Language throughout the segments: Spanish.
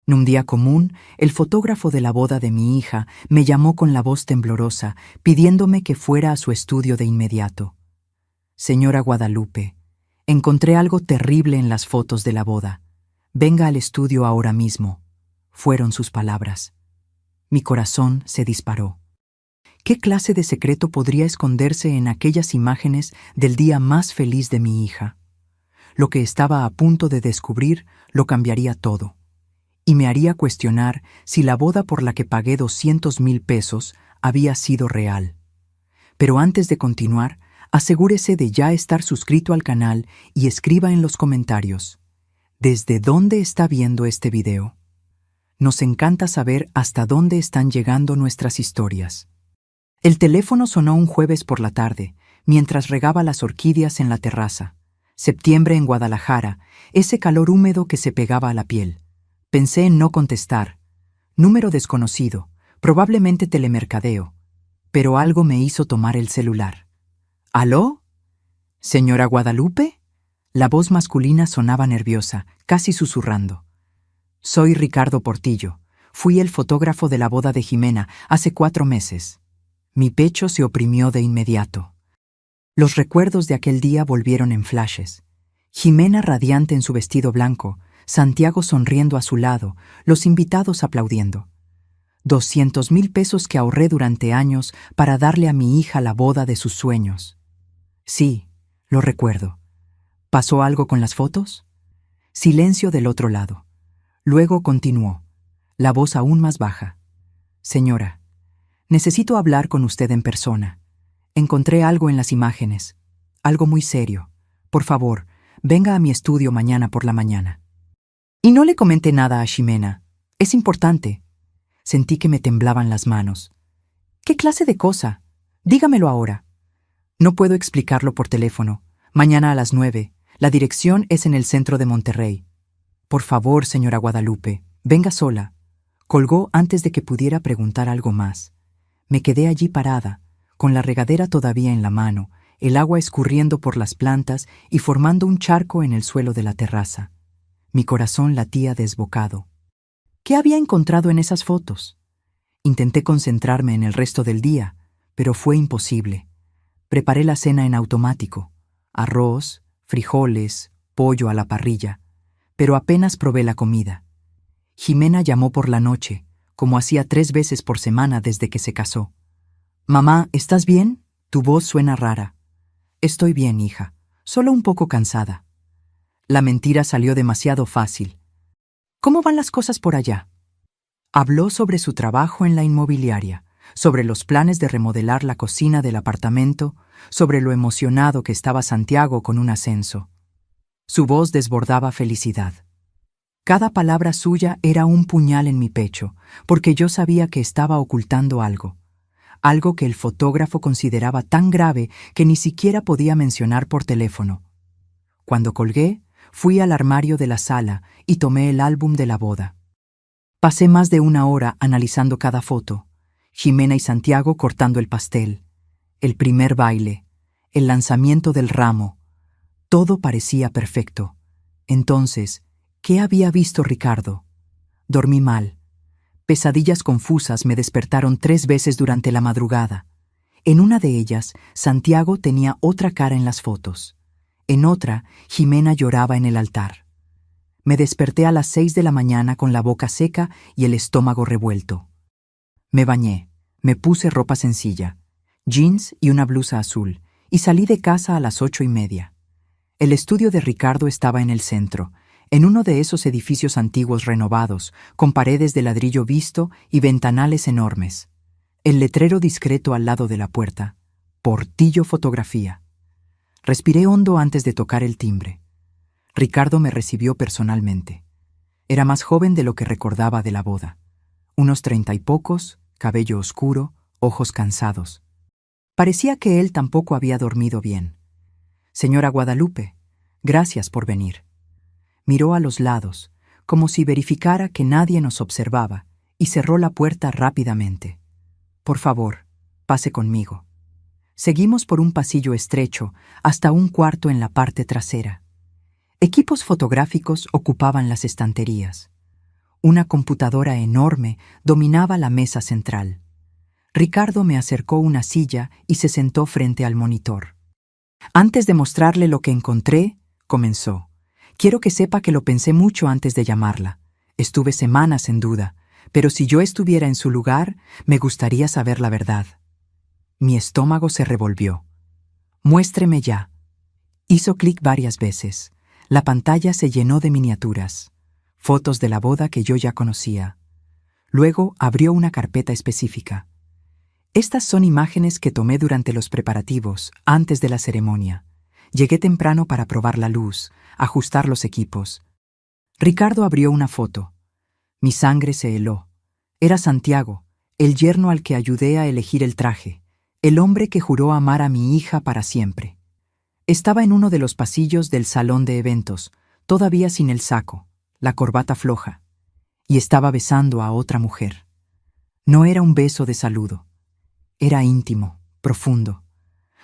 En un día común, el fotógrafo de la boda de mi hija me llamó con la voz temblorosa, pidiéndome que fuera a su estudio de inmediato. Señora Guadalupe, encontré algo terrible en las fotos de la boda. Venga al estudio ahora mismo, fueron sus palabras. Mi corazón se disparó. ¿Qué clase de secreto podría esconderse en aquellas imágenes del día más feliz de mi hija? Lo que estaba a punto de descubrir lo cambiaría todo, y me haría cuestionar si la boda por la que pagué 200,000 pesos había sido real. Pero antes de continuar, asegúrese de ya estar suscrito al canal y escriba en los comentarios, ¿desde dónde está viendo este video? Nos encanta saber hasta dónde están llegando nuestras historias. El teléfono sonó un jueves por la tarde, mientras regaba las orquídeas en la terraza. Septiembre en Guadalajara, ese calor húmedo que se pegaba a la piel. Pensé en no contestar. Número desconocido, probablemente telemercadeo. Pero algo me hizo tomar el celular. ¿Aló? ¿Señora Guadalupe? La voz masculina sonaba nerviosa, casi susurrando. Soy Ricardo Portillo. Fui el fotógrafo de la boda de Jimena hace 4 meses. Mi pecho se oprimió de inmediato. Los recuerdos de aquel día volvieron en flashes. Jimena radiante en su vestido blanco, Santiago sonriendo a su lado, los invitados aplaudiendo. 200,000 pesos que ahorré durante años para darle a mi hija la boda de sus sueños. Sí, lo recuerdo. ¿Pasó algo con las fotos? Silencio del otro lado. Luego continuó, la voz aún más baja. Señora, necesito hablar con usted en persona. Encontré algo en las imágenes, algo muy serio. Por favor, venga a mi estudio mañana por la mañana. Y no le comenté nada a Ximena. Es importante. Sentí que me temblaban las manos. ¿Qué clase de cosa? Dígamelo ahora. No puedo explicarlo por teléfono. Mañana a las 9. La dirección es en el centro de Monterrey. Por favor, señora Guadalupe, venga sola. Colgó antes de que pudiera preguntar algo más. Me quedé allí parada, con la regadera todavía en la mano, el agua escurriendo por las plantas y formando un charco en el suelo de la terraza. Mi corazón latía desbocado. ¿Qué había encontrado en esas fotos? Intenté concentrarme en el resto del día, pero fue imposible. Preparé la cena en automático. Arroz, frijoles, pollo a la parrilla, pero apenas probé la comida. Jimena llamó por la noche, como hacía 3 veces por semana desde que se casó. «Mamá, ¿estás bien? Tu voz suena rara». «Estoy bien, hija, solo un poco cansada». La mentira salió demasiado fácil. «¿Cómo van las cosas por allá?» Habló sobre su trabajo en la inmobiliaria, sobre los planes de remodelar la cocina del apartamento, sobre lo emocionado que estaba Santiago con un ascenso. Su voz desbordaba felicidad. Cada palabra suya era un puñal en mi pecho, porque yo sabía que estaba ocultando algo que el fotógrafo consideraba tan grave que ni siquiera podía mencionar por teléfono. Cuando colgué, fui al armario de la sala y tomé el álbum de la boda. Pasé más de 1 hora analizando cada foto, Ximena y Santiago cortando el pastel, el primer baile, el lanzamiento del ramo. Todo parecía perfecto. Entonces, ¿qué había visto Ricardo? Dormí mal. Pesadillas confusas me despertaron 3 veces durante la madrugada. En una de ellas, Santiago tenía otra cara en las fotos. En otra, Ximena lloraba en el altar. Me desperté a las 6 de la mañana con la boca seca y el estómago revuelto. Me bañé, me puse ropa sencilla, jeans y una blusa azul, y salí de casa a las 8:30. El estudio de Ricardo estaba en el centro, en uno de esos edificios antiguos renovados, con paredes de ladrillo visto y ventanales enormes. El letrero discreto al lado de la puerta, Portillo Fotografía. Respiré hondo antes de tocar el timbre. Ricardo me recibió personalmente. Era más joven de lo que recordaba de la boda. Unos 30 y pocos, cabello oscuro, ojos cansados. Parecía que él tampoco había dormido bien. «Señora Guadalupe, gracias por venir». Miró a los lados, como si verificara que nadie nos observaba, y cerró la puerta rápidamente. «Por favor, pase conmigo». Seguimos por un pasillo estrecho hasta un cuarto en la parte trasera. Equipos fotográficos ocupaban las estanterías. Una computadora enorme dominaba la mesa central. Ricardo me acercó una silla y se sentó frente al monitor. Antes de mostrarle lo que encontré, comenzó. Quiero que sepa que lo pensé mucho antes de llamarla. Estuve semanas en duda, pero si yo estuviera en su lugar, me gustaría saber la verdad. Mi estómago se revolvió. Muéstreme ya. Hizo clic varias veces. La pantalla se llenó de miniaturas, fotos de la boda que yo ya conocía. Luego abrió una carpeta específica. Estas son imágenes que tomé durante los preparativos, antes de la ceremonia. Llegué temprano para probar la luz, ajustar los equipos. Ricardo abrió una foto. Mi sangre se heló. Era Santiago, el yerno al que ayudé a elegir el traje, el hombre que juró amar a mi hija para siempre. Estaba en uno de los pasillos del salón de eventos, todavía sin el saco, la corbata floja, y estaba besando a otra mujer. No era un beso de saludo. Era íntimo, profundo.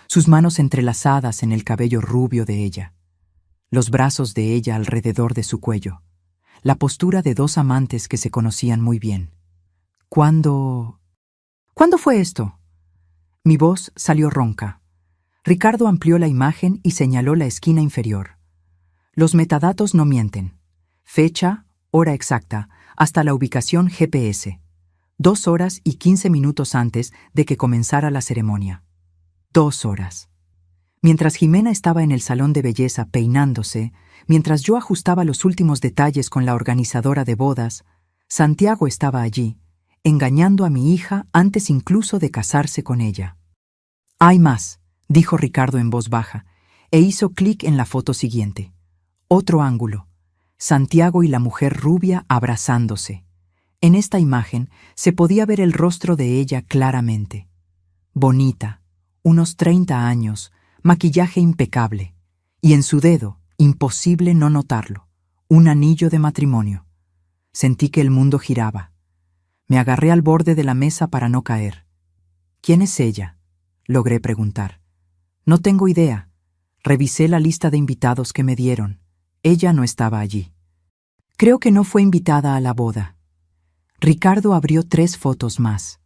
Sus manos entrelazadas en el cabello rubio de ella, los brazos de ella alrededor de su cuello, la postura de dos amantes que se conocían muy bien. ¿Cuándo fue esto? Mi voz salió ronca. Ricardo amplió la imagen y señaló la esquina inferior. Los metadatos no mienten. Fecha, hora exacta, hasta la ubicación GPS. 2 horas y 15 minutos antes de que comenzara la ceremonia. 2 horas. Mientras Jimena estaba en el salón de belleza peinándose, mientras yo ajustaba los últimos detalles con la organizadora de bodas, Santiago estaba allí, engañando a mi hija antes incluso de casarse con ella. «Hay más», dijo Ricardo en voz baja, e hizo clic en la foto siguiente. Otro ángulo. Santiago y la mujer rubia abrazándose. En esta imagen se podía ver el rostro de ella claramente. Bonita, unos 30 años, maquillaje impecable, y en su dedo, imposible no notarlo, un anillo de matrimonio. Sentí que el mundo giraba. Me agarré al borde de la mesa para no caer. «¿Quién es ella?», logré preguntar. «No tengo idea. Revisé la lista de invitados que me dieron. Ella no estaba allí. Creo que no fue invitada a la boda». Ricardo abrió 3 fotos más.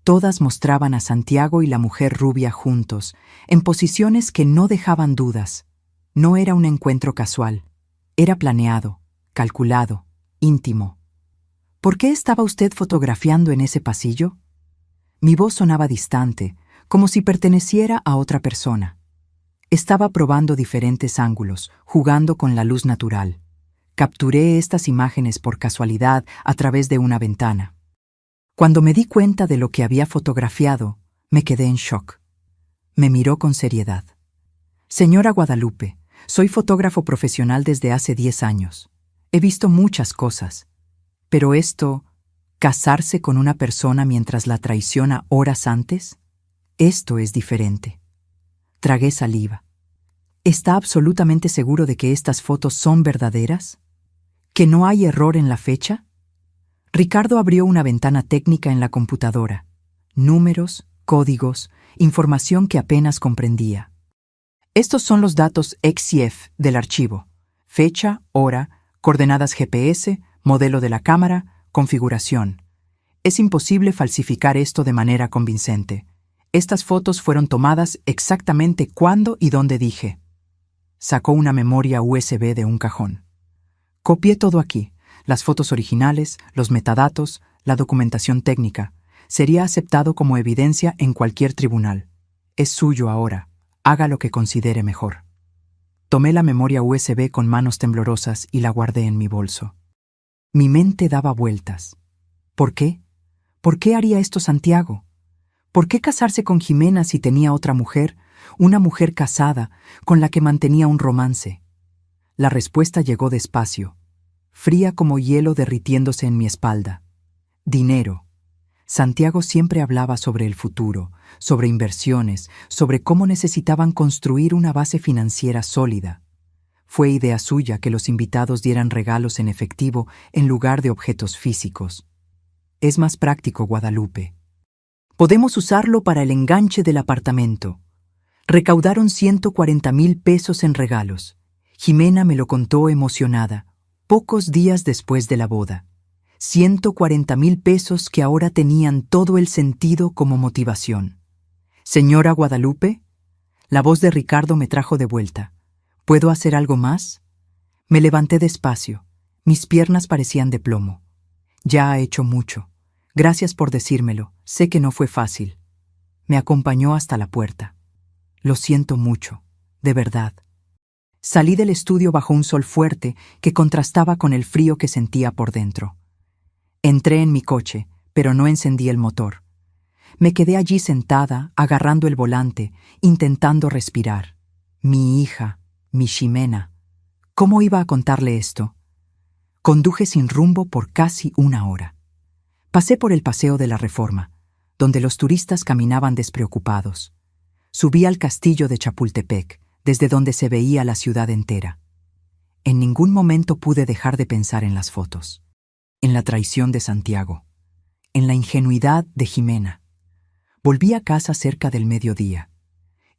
Todas mostraban a Santiago y la mujer rubia juntos, en posiciones que no dejaban dudas. No era un encuentro casual. Era planeado, calculado, íntimo. «¿Por qué estaba usted fotografiando en ese pasillo?» Mi voz sonaba distante, como si perteneciera a otra persona. Estaba probando diferentes ángulos, jugando con la luz natural. Capturé estas imágenes por casualidad a través de una ventana. Cuando me di cuenta de lo que había fotografiado, me quedé en shock. Me miró con seriedad. «Señora Guadalupe, soy fotógrafo profesional desde hace 10 años. He visto muchas cosas. Pero esto, casarse con una persona mientras la traiciona horas antes, esto es diferente». Tragué saliva. «¿Está absolutamente seguro de que estas fotos son verdaderas? ¿Que no hay error en la fecha?» Ricardo abrió una ventana técnica en la computadora. Números, códigos, información que apenas comprendía. «Estos son los datos XIF del archivo. Fecha, hora, coordenadas GPS, modelo de la cámara, configuración. Es imposible falsificar esto de manera convincente. Estas fotos fueron tomadas exactamente cuando y dónde dije». Sacó una memoria USB de un cajón. «Copié todo aquí, las fotos originales, los metadatos, la documentación técnica. Sería aceptado como evidencia en cualquier tribunal. Es suyo ahora. Haga lo que considere mejor». Tomé la memoria USB con manos temblorosas y la guardé en mi bolso. Mi mente daba vueltas. ¿Por qué? ¿Por qué haría esto Santiago? ¿Por qué casarse con Jimena si tenía otra mujer, una mujer casada, con la que mantenía un romance? La respuesta llegó despacio, fría como hielo derritiéndose en mi espalda. Dinero. Santiago siempre hablaba sobre el futuro, sobre inversiones, sobre cómo necesitaban construir una base financiera sólida. Fue idea suya que los invitados dieran regalos en efectivo en lugar de objetos físicos. Es más práctico, Guadalupe. Podemos usarlo para el enganche del apartamento. Recaudaron 140,000 pesos en regalos. Jimena me lo contó emocionada, pocos días después de la boda. 140,000 pesos que ahora tenían todo el sentido como motivación. «Señora Guadalupe», la voz de Ricardo me trajo de vuelta. «¿Puedo hacer algo más?». Me levanté despacio. Mis piernas parecían de plomo. «Ya ha hecho mucho. Gracias por decírmelo. Sé que no fue fácil». Me acompañó hasta la puerta. «Lo siento mucho, de verdad». Salí del estudio bajo un sol fuerte que contrastaba con el frío que sentía por dentro. Entré en mi coche, pero no encendí el motor. Me quedé allí sentada, agarrando el volante, intentando respirar. Mi hija, mi Ximena. ¿Cómo iba a contarle esto? Conduje sin rumbo por casi una hora. Pasé por el Paseo de la Reforma, donde los turistas caminaban despreocupados. Subí al castillo de Chapultepec, desde donde se veía la ciudad entera. En ningún momento pude dejar de pensar en las fotos, en la traición de Santiago, en la ingenuidad de Ximena. Volví a casa cerca del mediodía.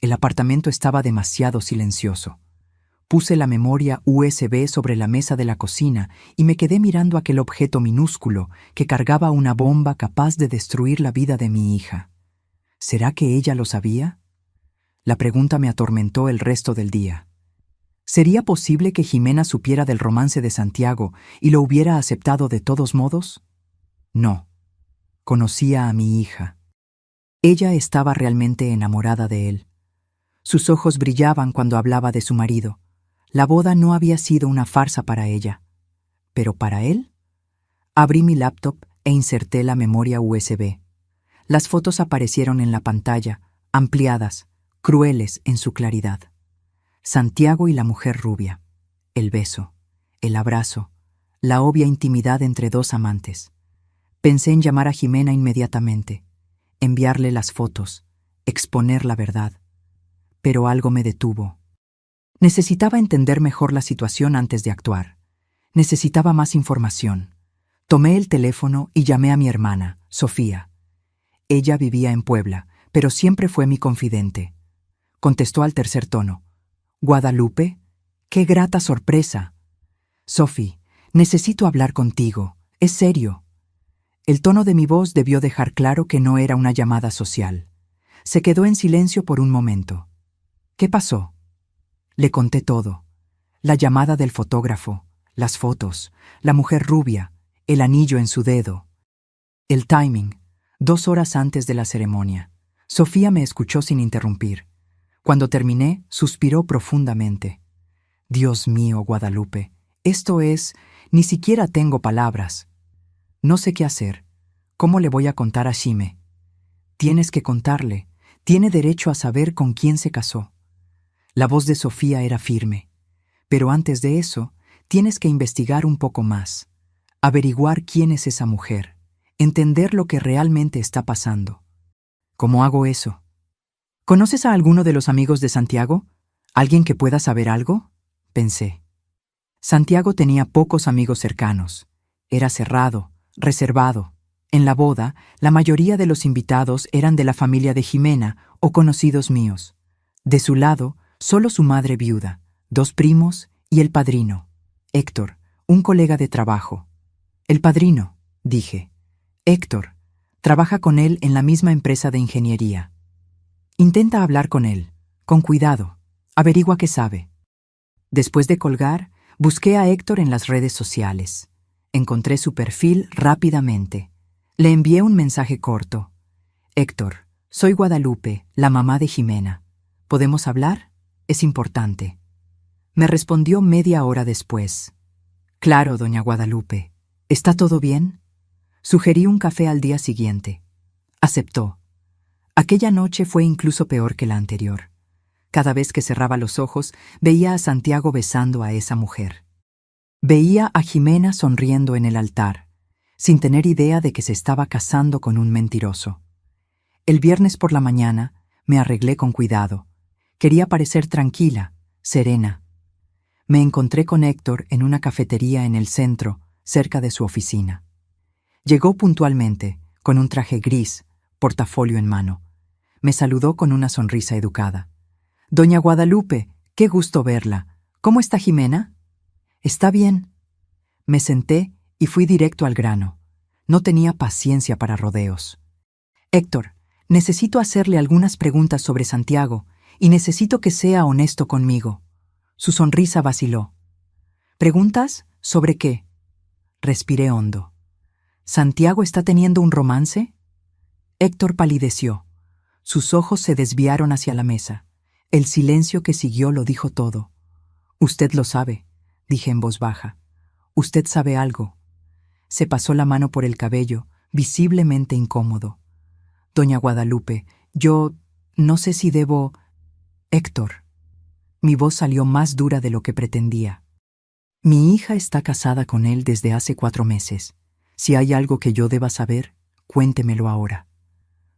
El apartamento estaba demasiado silencioso. Puse la memoria USB sobre la mesa de la cocina y me quedé mirando aquel objeto minúsculo que cargaba una bomba capaz de destruir la vida de mi hija. ¿Será que ella lo sabía? La pregunta me atormentó el resto del día. ¿Sería posible que Ximena supiera del romance de Santiago y lo hubiera aceptado de todos modos? No. Conocía a mi hija. Ella estaba realmente enamorada de él. Sus ojos brillaban cuando hablaba de su marido. La boda no había sido una farsa para ella. ¿Pero para él? Abrí mi laptop e inserté la memoria USB. Las fotos aparecieron en la pantalla, ampliadas, crueles en su claridad. Santiago y la mujer rubia. El beso, el abrazo, la obvia intimidad entre dos amantes. Pensé en llamar a Ximena inmediatamente, enviarle las fotos, exponer la verdad. Pero algo me detuvo. Necesitaba entender mejor la situación antes de actuar. Necesitaba más información. Tomé el teléfono y llamé a mi hermana, Sofía. Ella vivía en Puebla, pero siempre fue mi confidente. Contestó al tercer tono. «Guadalupe, qué grata sorpresa». «Sophie, necesito hablar contigo. Es serio». El tono de mi voz debió dejar claro que no era una llamada social. Se quedó en silencio por un momento. «¿Qué pasó?» Le conté todo. La llamada del fotógrafo, las fotos, la mujer rubia, el anillo en su dedo. El timing, 2 horas antes de la ceremonia. Sofía me escuchó sin interrumpir. Cuando terminé, suspiró profundamente. «Dios mío, Guadalupe, esto es... ni siquiera tengo palabras. No sé qué hacer. ¿Cómo le voy a contar a Xime?» «Tienes que contarle. Tiene derecho a saber con quién se casó». La voz de Sofía era firme. «Pero antes de eso, tienes que investigar un poco más. Averiguar quién es esa mujer. Entender lo que realmente está pasando». «¿Cómo hago eso?» «¿Conoces a alguno de los amigos de Santiago? ¿Alguien que pueda saber algo?», pensé. Santiago tenía pocos amigos cercanos. Era cerrado, reservado. En la boda, la mayoría de los invitados eran de la familia de Ximena o conocidos míos. De su lado, solo su madre viuda, 2 primos y el padrino, Héctor, un colega de trabajo. «El padrino», dije. «Héctor, trabaja con él en la misma empresa de ingeniería. Intenta hablar con él, con cuidado, averigua qué sabe». Después de colgar, busqué a Héctor en las redes sociales. Encontré su perfil rápidamente. Le envié un mensaje corto. «Héctor, soy Guadalupe, la mamá de Ximena. ¿Podemos hablar? Es importante». Me respondió media hora después. «Claro, doña Guadalupe. ¿Está todo bien?». Sugerí un café al día siguiente. Aceptó. Aquella noche fue incluso peor que la anterior. Cada vez que cerraba los ojos, veía a Santiago besando a esa mujer. Veía a Ximena sonriendo en el altar, sin tener idea de que se estaba casando con un mentiroso. El viernes por la mañana me arreglé con cuidado. Quería parecer tranquila, serena. Me encontré con Héctor en una cafetería en el centro, cerca de su oficina. Llegó puntualmente, con un traje gris, portafolio en mano. Me saludó con una sonrisa educada. «Doña Guadalupe, qué gusto verla. ¿Cómo está Ximena?». «Está bien». Me senté y fui directo al grano. No tenía paciencia para rodeos. Héctor, necesito hacerle algunas preguntas sobre Santiago y necesito que sea honesto conmigo. Su sonrisa vaciló. ¿Preguntas? ¿Sobre qué? Respiré hondo. ¿Santiago está teniendo un romance? Héctor palideció. Sus ojos se desviaron hacia la mesa. El silencio que siguió lo dijo todo. Usted lo sabe, dije en voz baja. Usted sabe algo. Se pasó la mano por el cabello, visiblemente incómodo. Doña Guadalupe, yo no sé si debo... Héctor. Mi voz salió más dura de lo que pretendía. Mi hija está casada con él desde hace 4 meses. Si hay algo que yo deba saber, cuéntemelo ahora.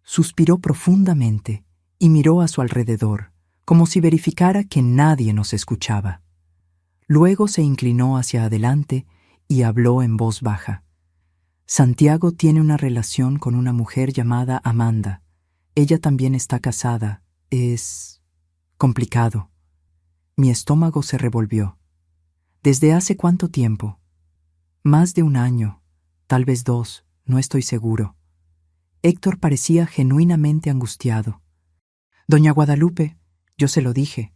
Suspiró profundamente y miró a su alrededor, como si verificara que nadie nos escuchaba. Luego se inclinó hacia adelante y habló en voz baja. Santiago tiene una relación con una mujer llamada Amanda. Ella también está casada. Es complicado. Mi estómago se revolvió. ¿Desde hace cuánto tiempo? Más de 1 año, tal vez 2, no estoy seguro. Héctor parecía genuinamente angustiado. Doña Guadalupe, yo se lo dije.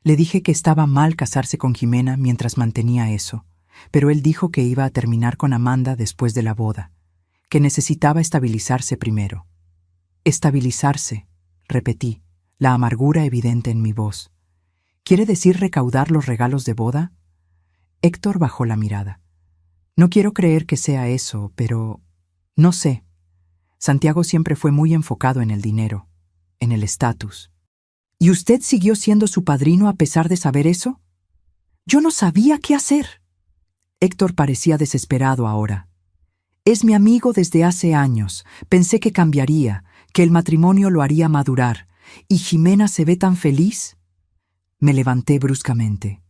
Le dije que estaba mal casarse con Jimena mientras mantenía eso, pero él dijo que iba a terminar con Amanda después de la boda, que necesitaba estabilizarse primero. Estabilizarse, repetí, la amargura evidente en mi voz. ¿Quiere decir recaudar los regalos de boda? Héctor bajó la mirada. No quiero creer que sea eso, pero... no sé. Santiago siempre fue muy enfocado en el dinero, en el estatus. ¿Y usted siguió siendo su padrino a pesar de saber eso? Yo no sabía qué hacer. Héctor parecía desesperado ahora. Es mi amigo desde hace años. Pensé que cambiaría, que el matrimonio lo haría madurar. ¿Y Jimena se ve tan feliz? Me levanté bruscamente.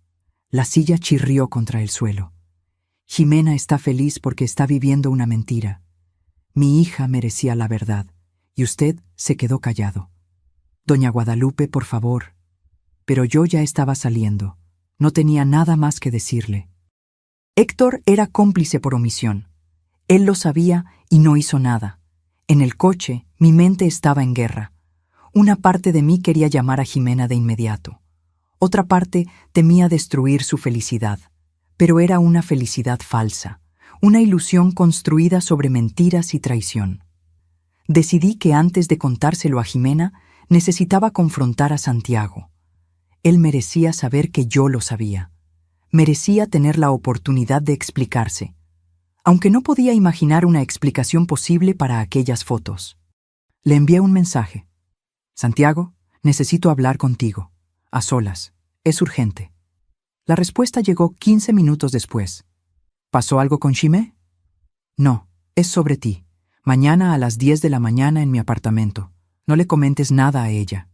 La silla chirrió contra el suelo. Jimena está feliz porque está viviendo una mentira. Mi hija merecía la verdad, y usted se quedó callado. Doña Guadalupe, por favor. Pero yo ya estaba saliendo. No tenía nada más que decirle. Héctor era cómplice por omisión. Él lo sabía y no hizo nada. En el coche, mi mente estaba en guerra. Una parte de mí quería llamar a Jimena de inmediato. Otra parte temía destruir su felicidad. Pero era una felicidad falsa, una ilusión construida sobre mentiras y traición. Decidí que antes de contárselo a Jimena, necesitaba confrontar a Santiago. Él merecía saber que yo lo sabía. Merecía tener la oportunidad de explicarse, aunque no podía imaginar una explicación posible para aquellas fotos. Le envié un mensaje. Santiago, necesito hablar contigo. A solas. Es urgente. La respuesta llegó 15 minutos después. ¿Pasó algo con Ximé? No, es sobre ti. Mañana a las 10 de la mañana en mi apartamento. No le comentes nada a ella.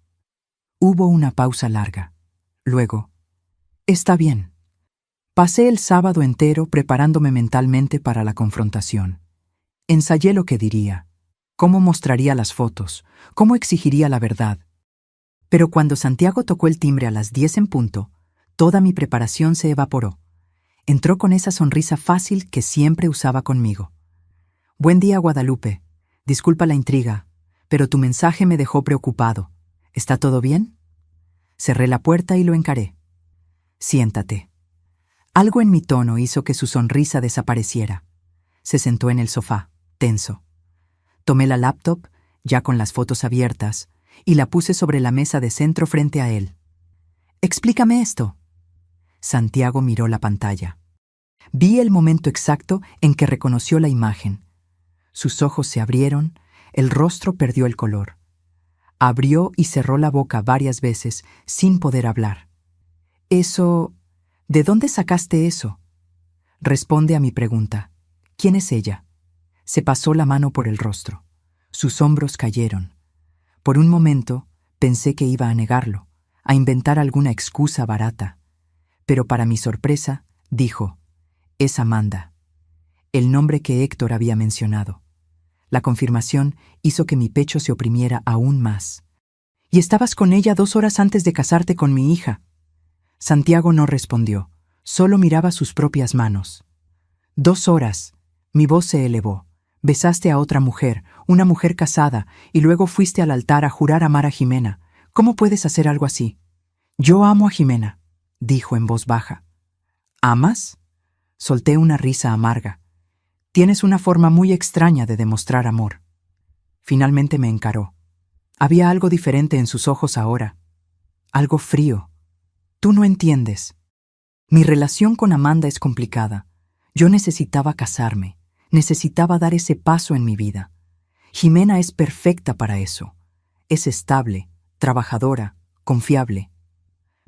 Hubo una pausa larga. Luego, está bien. Pasé el sábado entero preparándome mentalmente para la confrontación. Ensayé lo que diría, cómo mostraría las fotos, cómo exigiría la verdad. Pero cuando Santiago tocó el timbre a las 10 en punto, toda mi preparación se evaporó. Entró con esa sonrisa fácil que siempre usaba conmigo. Buen día, Guadalupe. Disculpa la intriga, pero tu mensaje me dejó preocupado. ¿Está todo bien? Cerré la puerta y lo encaré. Siéntate. Algo en mi tono hizo que su sonrisa desapareciera. Se sentó en el sofá, tenso. Tomé la laptop, ya con las fotos abiertas, y la puse sobre la mesa de centro frente a él. Explícame esto. Santiago miró la pantalla. Vi el momento exacto en que reconoció la imagen. Sus ojos se abrieron, el rostro perdió el color. Abrió y cerró la boca varias veces sin poder hablar. Eso... ¿De dónde sacaste eso? Responde a mi pregunta. ¿Quién es ella? Se pasó la mano por el rostro. Sus hombros cayeron. Por un momento pensé que iba a negarlo, a inventar alguna excusa barata. Pero para mi sorpresa, dijo, es Amanda, el nombre que Héctor había mencionado. La confirmación hizo que mi pecho se oprimiera aún más. «¿Y estabas con ella 2 horas antes de casarte con mi hija?» Santiago no respondió, solo miraba sus propias manos. 2 horas, Mi voz se elevó. Besaste a otra mujer, una mujer casada, y luego fuiste al altar a jurar amar a Jimena. ¿Cómo puedes hacer algo así? Yo amo a Jimena, dijo en voz baja. ¿Amas? Solté una risa amarga. Tienes una forma muy extraña de demostrar amor. Finalmente me encaró. Había algo diferente en sus ojos ahora. Algo frío. Tú no entiendes. Mi relación con Amanda es complicada. Yo necesitaba casarme. Necesitaba dar ese paso en mi vida. Jimena es perfecta para eso. Es estable, trabajadora, confiable.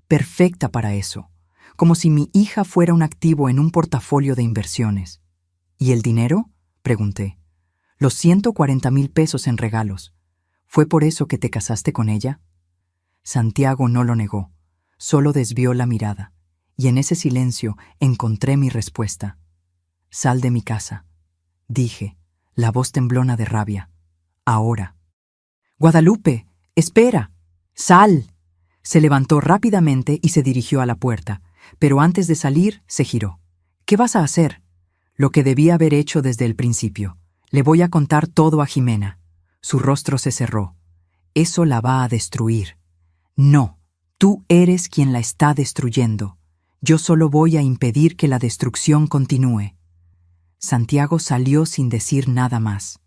Perfecta para eso. Como si mi hija fuera un activo en un portafolio de inversiones. ¿Y el dinero? Pregunté. Los 140,000 pesos en regalos. ¿Fue por eso que te casaste con ella? Santiago no lo negó, solo desvió la mirada, y en ese silencio encontré mi respuesta. Sal de mi casa, dije, la voz temblona de rabia. Ahora. Guadalupe, espera. Sal. Se levantó rápidamente y se dirigió a la puerta, pero antes de salir se giró. ¿Qué vas a hacer? Lo que debía haber hecho desde el principio. Le voy a contar todo a Jimena. Su rostro se cerró. Eso la va a destruir. No, tú eres quien la está destruyendo. Yo solo voy a impedir que la destrucción continúe. Santiago salió sin decir nada más.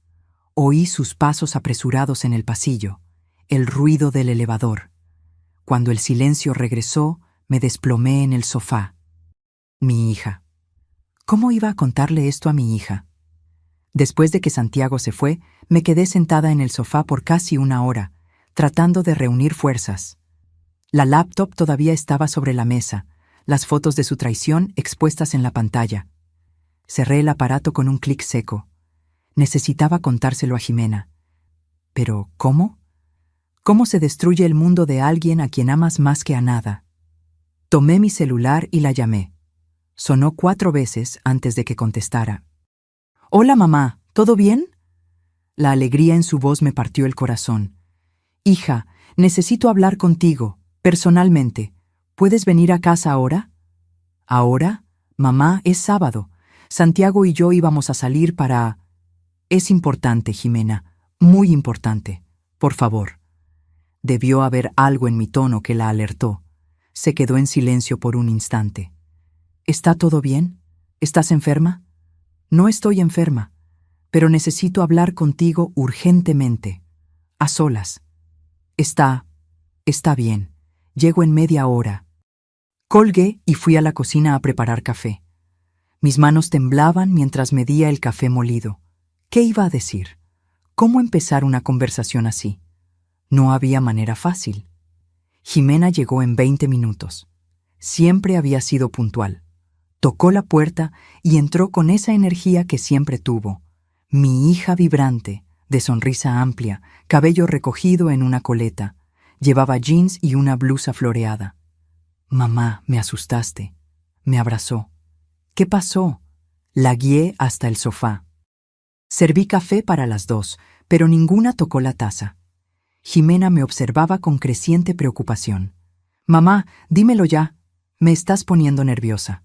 Oí sus pasos apresurados en el pasillo, el ruido del elevador. Cuando el silencio regresó, me desplomé en el sofá. Mi hija. ¿Cómo iba a contarle esto a mi hija? Después de que Santiago se fue, me quedé sentada en el sofá por casi una hora, tratando de reunir fuerzas. La laptop todavía estaba sobre la mesa, las fotos de su traición expuestas en la pantalla. Cerré el aparato con un clic seco. Necesitaba contárselo a Jimena. ¿Pero cómo? ¿Cómo se destruye el mundo de alguien a quien amas más que a nada? Tomé mi celular y la llamé. Sonó 4 veces antes de que contestara. «Hola, mamá, ¿todo bien?» La alegría en su voz me partió el corazón. «Hija, necesito hablar contigo, personalmente. ¿Puedes venir a casa ahora?» «¿Ahora? Mamá, es sábado. Santiago y yo íbamos a salir para...» «Es importante, Jimena, muy importante. Por favor». Debió haber algo en mi tono que la alertó. Se quedó en silencio por un instante. «¿Está todo bien? ¿Estás enferma?» «No estoy enferma, pero necesito hablar contigo urgentemente. A solas». Está bien. Llego en media hora». Colgué y fui a la cocina a preparar café. Mis manos temblaban mientras medía el café molido. ¿Qué iba a decir? ¿Cómo empezar una conversación así? No había manera fácil. Jimena llegó en 20 minutos. Siempre había sido puntual. Tocó la puerta y entró con esa energía que siempre tuvo. Mi hija vibrante, de sonrisa amplia, cabello recogido en una coleta. Llevaba jeans y una blusa floreada. «Mamá, me asustaste». Me abrazó. «¿Qué pasó?» La guié hasta el sofá. Serví café para las 2, pero ninguna tocó la taza. Jimena me observaba con creciente preocupación. «Mamá, dímelo ya. Me estás poniendo nerviosa».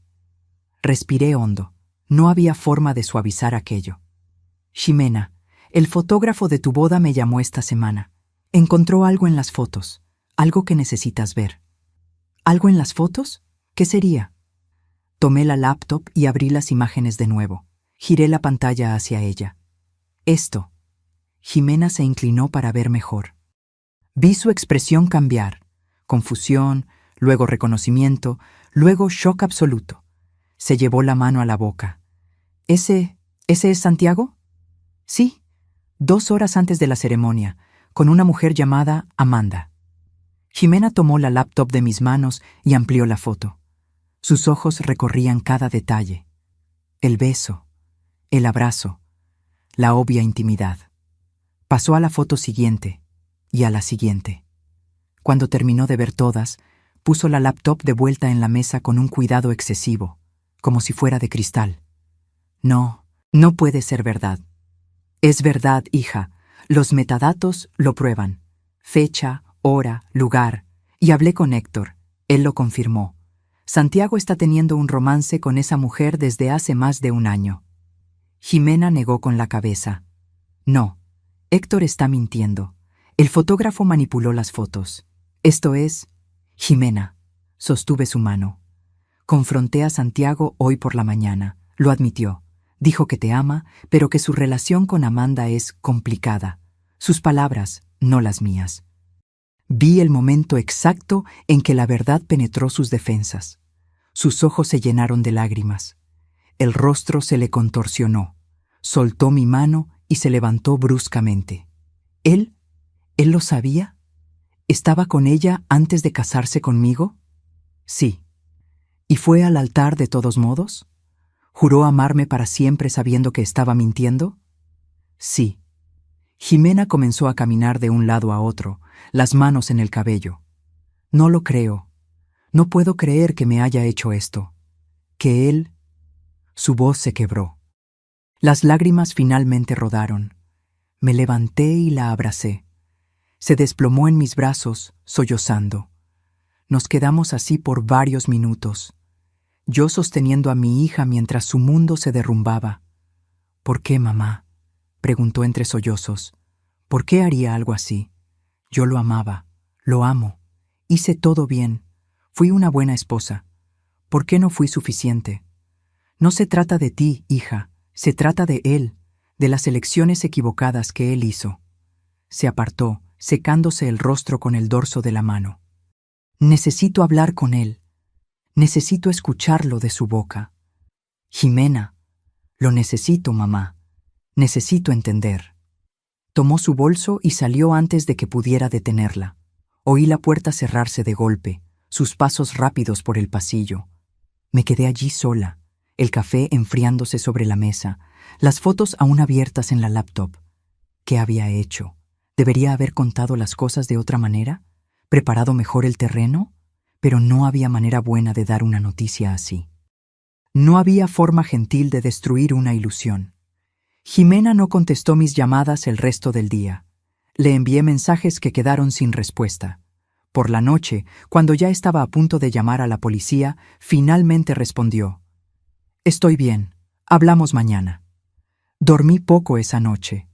Respiré hondo. No había forma de suavizar aquello. «Jimena, el fotógrafo de tu boda me llamó esta semana. Encontró algo en las fotos, algo que necesitas ver». «¿Algo en las fotos? ¿Qué sería?» Tomé la laptop y abrí las imágenes de nuevo. Giré la pantalla hacia ella. «Esto». Jimena se inclinó para ver mejor. Vi su expresión cambiar. Confusión, luego reconocimiento, luego shock absoluto. Se llevó la mano a la boca. ¿Ese es Santiago?» «Sí, 2 horas antes de la ceremonia, con una mujer llamada Amanda». Jimena tomó la laptop de mis manos y amplió la foto. Sus ojos recorrían cada detalle. El beso, el abrazo, la obvia intimidad. Pasó a la foto siguiente y a la siguiente. Cuando terminó de ver todas, puso la laptop de vuelta en la mesa con un cuidado excesivo, como si fuera de cristal. «No, no puede ser verdad». «Es verdad, hija. Los metadatos lo prueban. Fecha, hora, lugar. Y hablé con Héctor. Él lo confirmó. Santiago está teniendo un romance con esa mujer desde hace más de 1 año». Jimena negó con la cabeza. No, Héctor está mintiendo. El fotógrafo manipuló las fotos. Esto es, Jimena. Sostuve su mano. Confronté a Santiago hoy por la mañana. Lo admitió. Dijo que te ama, pero que su relación con Amanda es complicada. Sus palabras, no las mías. Vi el momento exacto en que la verdad penetró sus defensas. Sus ojos se llenaron de lágrimas. El rostro se le contorsionó. Soltó mi mano y se levantó bruscamente. ¿Él lo sabía? ¿Estaba con ella antes de casarse conmigo? Sí. ¿Y fue al altar de todos modos? ¿Juró amarme para siempre sabiendo que estaba mintiendo? Sí. Jimena comenzó a caminar de un lado a otro, las manos en el cabello. No lo creo. No puedo creer que me haya hecho esto. Que él... Su voz se quebró. Las lágrimas finalmente rodaron. Me levanté y la abracé. Se desplomó en mis brazos, sollozando. Nos quedamos así por varios minutos, yo sosteniendo a mi hija mientras su mundo se derrumbaba. ¿Por qué, mamá?, preguntó entre sollozos. ¿Por qué haría algo así? Yo lo amaba, lo amo. Hice todo bien. Fui una buena esposa. ¿Por qué no fui suficiente? No se trata de ti, hija. Se trata de él, de las elecciones equivocadas que él hizo. Se apartó, secándose el rostro con el dorso de la mano. Necesito hablar con él. Necesito escucharlo de su boca. Jimena, lo necesito, mamá. Necesito entender. Tomó su bolso y salió antes de que pudiera detenerla. Oí la puerta cerrarse de golpe, sus pasos rápidos por el pasillo. Me quedé allí sola, el café enfriándose sobre la mesa, las fotos aún abiertas en la laptop. ¿Qué había hecho? ¿Debería haber contado las cosas de otra manera? ¿Preparado mejor el terreno? Pero no había manera buena de dar una noticia así. No había forma gentil de destruir una ilusión. Jimena no contestó mis llamadas el resto del día. Le envié mensajes que quedaron sin respuesta. Por la noche, cuando ya estaba a punto de llamar a la policía, finalmente respondió: «Estoy bien, hablamos mañana». Dormí poco esa noche.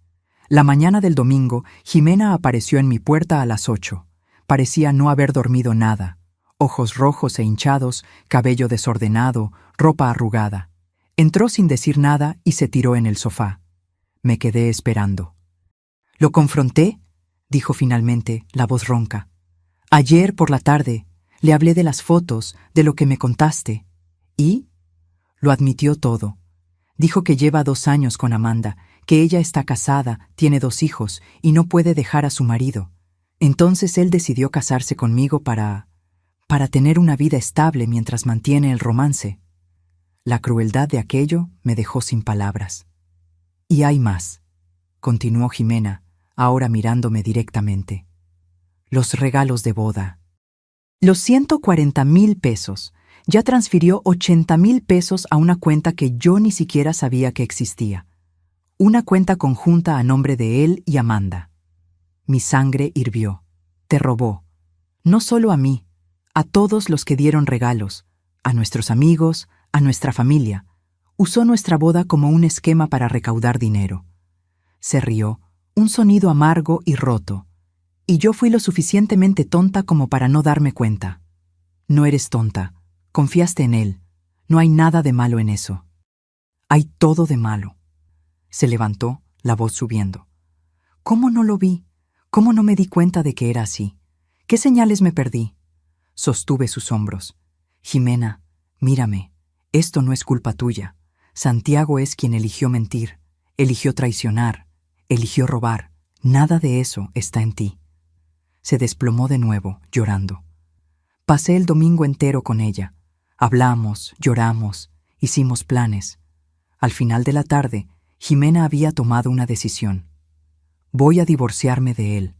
La mañana del domingo, Jimena apareció en mi puerta a las 8. Parecía no haber dormido nada. Ojos rojos e hinchados, cabello desordenado, ropa arrugada. Entró sin decir nada y se tiró en el sofá. Me quedé esperando. «¿Lo confronté?», dijo finalmente, la voz ronca. «Ayer por la tarde le hablé de las fotos, de lo que me contaste. ¿Y?». Lo admitió todo. Dijo que lleva 2 años con Amanda, que ella está casada, tiene 2 hijos y no puede dejar a su marido. Entonces él decidió casarse conmigo para tener una vida estable mientras mantiene el romance. La crueldad de aquello me dejó sin palabras. «Y hay más», continuó Jimena, ahora mirándome directamente. «Los regalos de boda. Los 140,000 pesos. Ya transfirió 80,000 pesos a una cuenta que yo ni siquiera sabía que existía. Una cuenta conjunta a nombre de él y Amanda. Mi sangre hirvió. Te robó. No solo a mí, a todos los que dieron regalos, a nuestros amigos, a nuestra familia. Usó nuestra boda como un esquema para recaudar dinero». Se rió, un sonido amargo y roto. Y yo fui lo suficientemente tonta como para no darme cuenta. «No eres tonta. Confiaste en él. No hay nada de malo en eso». «Hay todo de malo». Se levantó, la voz subiendo. «¿Cómo no lo vi? ¿Cómo no me di cuenta de que era así? ¿Qué señales me perdí?». Sostuve sus hombros. «Jimena, mírame. Esto no es culpa tuya. Santiago es quien eligió mentir, eligió traicionar, eligió robar. Nada de eso está en ti». Se desplomó de nuevo, llorando. Pasé el domingo entero con ella. Hablamos, lloramos, hicimos planes. Al final de la tarde, Jimena había tomado una decisión. «Voy a divorciarme de él.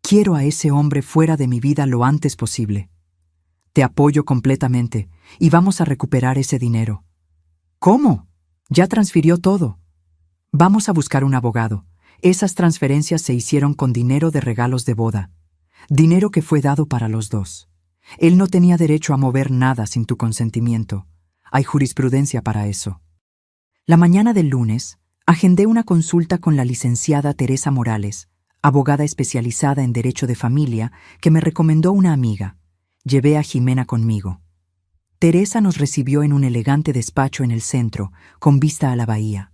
Quiero a ese hombre fuera de mi vida lo antes posible. Te apoyo completamente y vamos a recuperar ese dinero». «¿Cómo? Ya transfirió todo». «Vamos a buscar un abogado. Esas transferencias se hicieron con dinero de regalos de boda. Dinero que fue dado para los dos. Él no tenía derecho a mover nada sin tu consentimiento. Hay jurisprudencia para eso». La mañana del lunes, agendé una consulta con la licenciada Teresa Morales, abogada especializada en Derecho de Familia, que me recomendó una amiga. Llevé a Jimena conmigo. Teresa nos recibió en un elegante despacho en el centro, con vista a la bahía.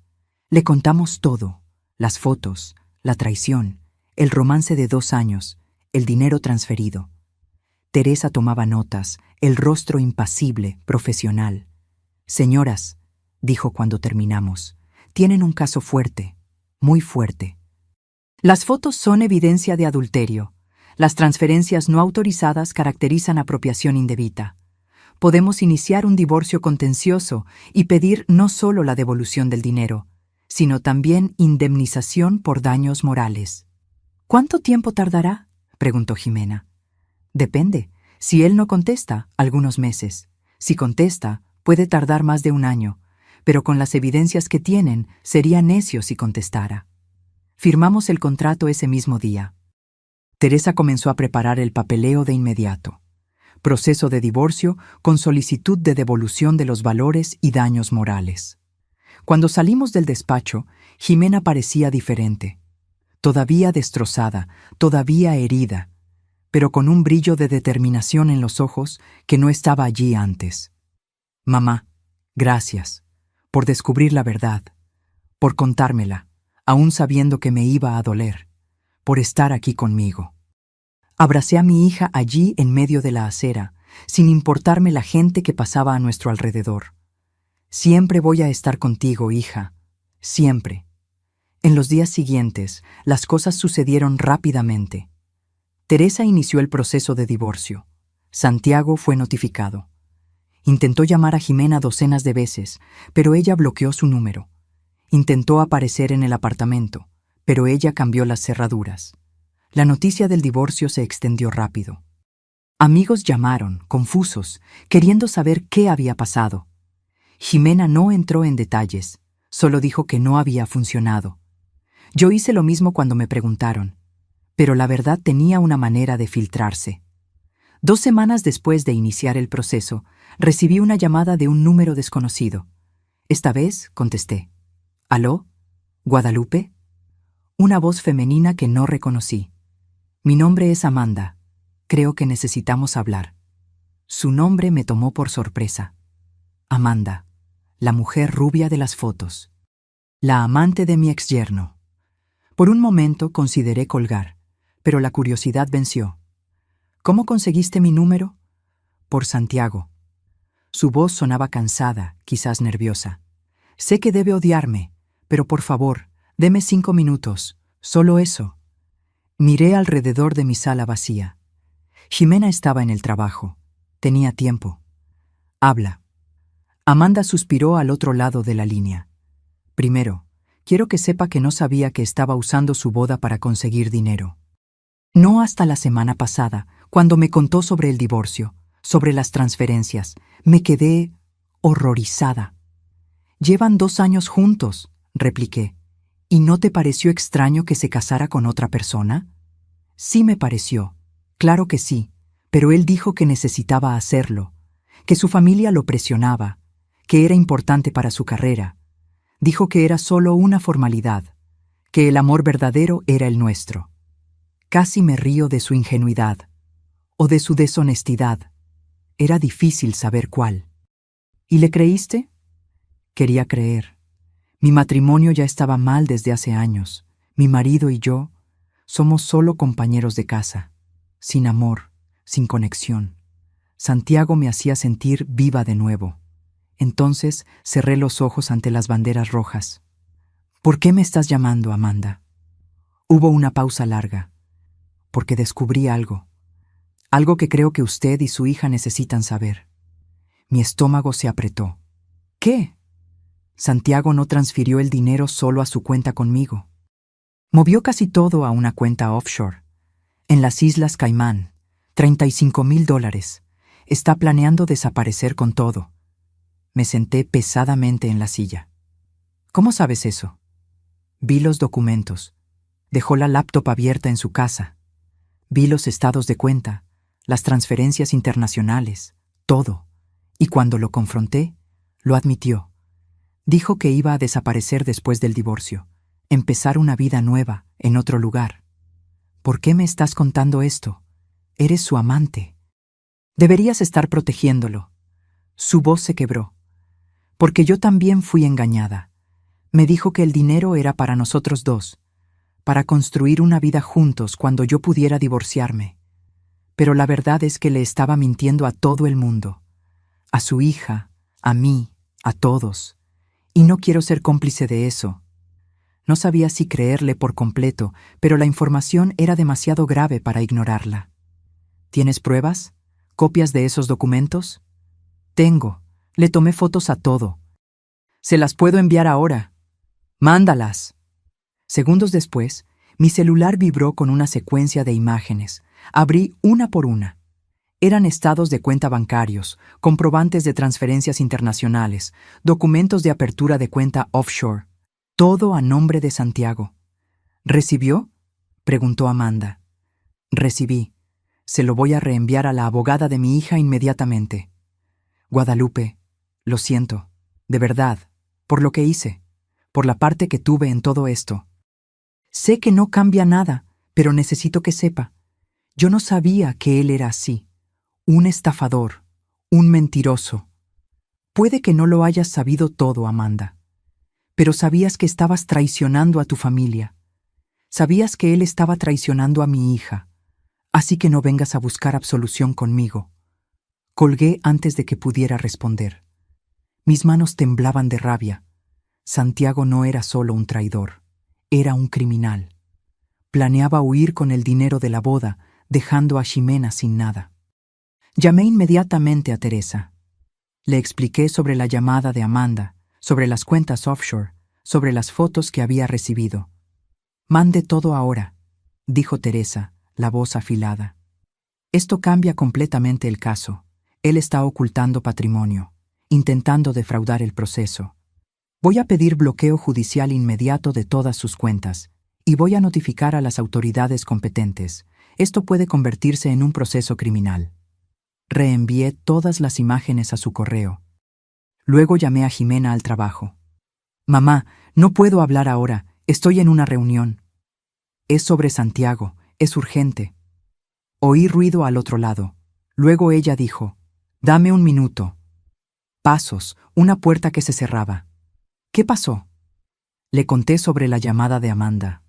Le contamos todo: las fotos, la traición, el romance de 2 años, el dinero transferido. Teresa tomaba notas, el rostro impasible, profesional. «Señoras», dijo cuando terminamos, «tienen un caso fuerte, muy fuerte. Las fotos son evidencia de adulterio. Las transferencias no autorizadas caracterizan apropiación indebida. Podemos iniciar un divorcio contencioso y pedir no solo la devolución del dinero, sino también indemnización por daños morales». «¿Cuánto tiempo tardará?», preguntó Jimena. «Depende. Si él no contesta, algunos meses. Si contesta, puede tardar más de 1 año, pero con las evidencias que tienen, sería necio si contestara». Firmamos el contrato ese mismo día. Teresa comenzó a preparar el papeleo de inmediato. Proceso de divorcio con solicitud de devolución de los valores y daños morales. Cuando salimos del despacho, Jimena parecía diferente. Todavía destrozada, todavía herida, pero con un brillo de determinación en los ojos que no estaba allí antes. «Mamá, gracias por descubrir la verdad, por contármela, aún sabiendo que me iba a doler, por estar aquí conmigo». Abracé a mi hija allí en medio de la acera, sin importarme la gente que pasaba a nuestro alrededor. «Siempre voy a estar contigo, hija, siempre». En los días siguientes, las cosas sucedieron rápidamente. Teresa inició el proceso de divorcio. Santiago fue notificado. Intentó llamar a Jimena docenas de veces, pero ella bloqueó su número. Intentó aparecer en el apartamento, pero ella cambió las cerraduras. La noticia del divorcio se extendió rápido. Amigos llamaron, confusos, queriendo saber qué había pasado. Jimena no entró en detalles, solo dijo que no había funcionado. Yo hice lo mismo cuando me preguntaron, pero la verdad tenía una manera de filtrarse. 2 semanas después de iniciar el proceso, recibí una llamada de un número desconocido. Esta vez contesté. «¿Aló? ¿Guadalupe?». Una voz femenina que no reconocí. «Mi nombre es Amanda. Creo que necesitamos hablar». Su nombre me tomó por sorpresa. Amanda, la mujer rubia de las fotos. La amante de mi exyerno. Por un momento consideré colgar, pero la curiosidad venció. «¿Cómo conseguiste mi número?». «Por Santiago». Su voz sonaba cansada, quizás nerviosa. «Sé que debe odiarme, pero por favor, deme 5 minutos, solo eso». Miré alrededor de mi sala vacía. Jimena estaba en el trabajo. Tenía tiempo. «Habla». Amanda suspiró al otro lado de la línea. «Primero, quiero que sepa que no sabía que estaba usando su boda para conseguir dinero. No hasta la semana pasada, cuando me contó sobre el divorcio, sobre las transferencias, me quedé horrorizada». «Llevan 2 años juntos», repliqué. «¿Y no te pareció extraño que se casara con otra persona?». «Sí me pareció, claro que sí, pero él dijo que necesitaba hacerlo, que su familia lo presionaba, que era importante para su carrera. Dijo que era solo una formalidad, que el amor verdadero era el nuestro». Casi me río de su ingenuidad, o de su deshonestidad. Era difícil saber cuál. «¿Y le creíste?». Quería creer. Mi matrimonio ya estaba mal desde hace años. Mi marido y yo somos solo compañeros de casa, sin amor, sin conexión. Santiago me hacía sentir viva de nuevo. Entonces cerré los ojos ante las banderas rojas. «¿Por qué me estás llamando, Amanda?». Hubo una pausa larga. «Porque descubrí algo. Algo que creo que usted y su hija necesitan saber». Mi estómago se apretó. «¿Qué?». «Santiago no transfirió el dinero solo a su cuenta conmigo. Movió casi todo a una cuenta offshore, en las Islas Caimán, $35,000. Está planeando desaparecer con todo». Me senté pesadamente en la silla. «¿Cómo sabes eso?». «Vi los documentos. Dejó la laptop abierta en su casa. Vi los estados de cuenta, las transferencias internacionales, todo. Y cuando lo confronté, lo admitió. Dijo que iba a desaparecer después del divorcio, empezar una vida nueva, en otro lugar. ¿Por qué me estás contando esto? Eres su amante. Deberías estar protegiéndolo. Su voz se quebró. Porque yo también fui engañada. Me dijo que el dinero era para nosotros dos, para construir una vida juntos cuando yo pudiera divorciarme. Pero la verdad es que le estaba mintiendo a todo el mundo. A su hija, a mí, a todos. Y no quiero ser cómplice de eso. No sabía si creerle por completo, pero la información era demasiado grave para ignorarla. ¿Tienes pruebas? ¿Copias de esos documentos? Tengo. Le tomé fotos a todo. Se las puedo enviar ahora. Mándalas. Segundos después, mi celular vibró con una secuencia de imágenes. Abrí una por una. Eran estados de cuenta bancarios, comprobantes de transferencias internacionales, documentos de apertura de cuenta offshore. Todo a nombre de Santiago. ¿Recibió? Preguntó Amanda. Recibí. Se lo voy a reenviar a la abogada de mi hija inmediatamente. Guadalupe, lo siento, de verdad, por lo que hice, por la parte que tuve en todo esto. Sé que no cambia nada, pero necesito que sepa. Yo no sabía que él era así. Un estafador, un mentiroso. Puede que no lo hayas sabido todo, Amanda. Pero sabías que estabas traicionando a tu familia. Sabías que él estaba traicionando a mi hija. Así que no vengas a buscar absolución conmigo. Colgué antes de que pudiera responder. Mis manos temblaban de rabia. Santiago no era solo un traidor, era un criminal. Planeaba huir con el dinero de la boda, dejando a Ximena sin nada. Llamé inmediatamente a Teresa. Le expliqué sobre la llamada de Amanda, sobre las cuentas offshore, sobre las fotos que había recibido. «Mande todo ahora», dijo Teresa, la voz afilada. «Esto cambia completamente el caso. Él está ocultando patrimonio, intentando defraudar el proceso. Voy a pedir bloqueo judicial inmediato de todas sus cuentas y voy a notificar a las autoridades competentes. Esto puede convertirse en un proceso criminal». Reenvié todas las imágenes a su correo. Luego llamé a Ximena al trabajo. «Mamá, no puedo hablar ahora, estoy en una reunión. Es sobre Santiago, es urgente». Oí ruido al otro lado. Luego ella dijo, «Dame un minuto». Pasos, una puerta que se cerraba. «¿Qué pasó?». Le conté sobre la llamada de Amanda,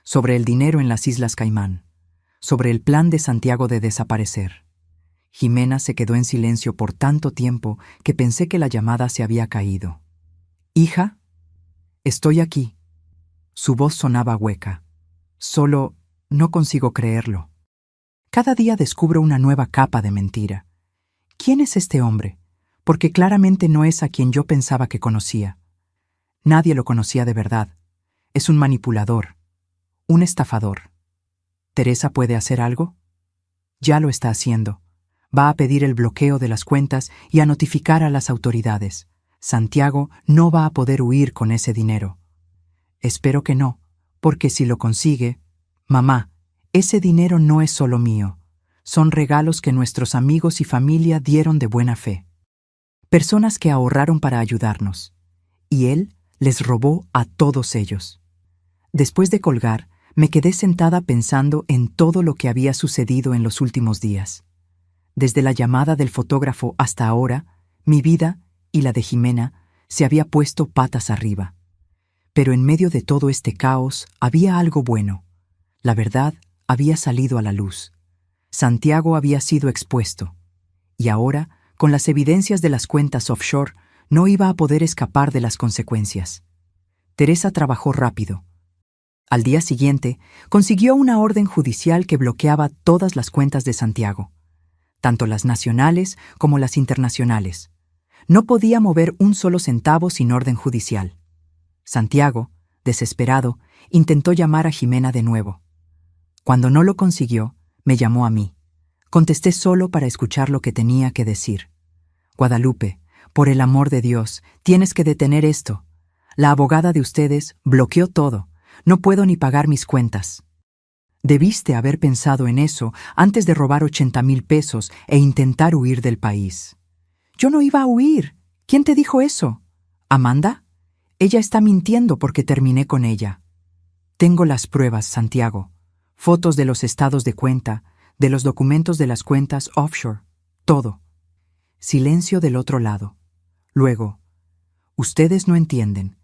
sobre el dinero en las Islas Caimán, sobre el plan de Santiago de desaparecer. Ximena se quedó en silencio por tanto tiempo que pensé que la llamada se había caído. «Hija, estoy aquí». Su voz sonaba hueca. Solo no consigo creerlo. Cada día descubro una nueva capa de mentira. ¿Quién es este hombre? Porque claramente no es a quien yo pensaba que conocía. Nadie lo conocía de verdad. Es un manipulador, un estafador. ¿Teresa puede hacer algo? Ya lo está haciendo. Va a pedir el bloqueo de las cuentas y a notificar a las autoridades. Santiago no va a poder huir con ese dinero. Espero que no, porque si lo consigue... Mamá, ese dinero no es solo mío. Son regalos que nuestros amigos y familia dieron de buena fe. Personas que ahorraron para ayudarnos. Y él les robó a todos ellos. Después de colgar, me quedé sentada pensando en todo lo que había sucedido en los últimos días. Desde la llamada del fotógrafo hasta ahora, mi vida y la de Ximena se había puesto patas arriba. Pero en medio de todo este caos había algo bueno. La verdad había salido a la luz. Santiago había sido expuesto. Y ahora, con las evidencias de las cuentas offshore, no iba a poder escapar de las consecuencias. Teresa trabajó rápido. Al día siguiente, consiguió una orden judicial que bloqueaba todas las cuentas de Santiago, tanto las nacionales como las internacionales. No podía mover un solo centavo sin orden judicial. Santiago, desesperado, intentó llamar a Ximena de nuevo. Cuando no lo consiguió, me llamó a mí. Contesté solo para escuchar lo que tenía que decir. «Guadalupe, por el amor de Dios, tienes que detener esto. La abogada de ustedes bloqueó todo. No puedo ni pagar mis cuentas». Debiste haber pensado en eso antes de robar 80,000 pesos e intentar huir del país. Yo no iba a huir. ¿Quién te dijo eso? ¿Amanda? Ella está mintiendo porque terminé con ella. Tengo las pruebas, Santiago. Fotos de los estados de cuenta, de los documentos de las cuentas offshore. Todo. Silencio del otro lado. Luego, ustedes no entienden.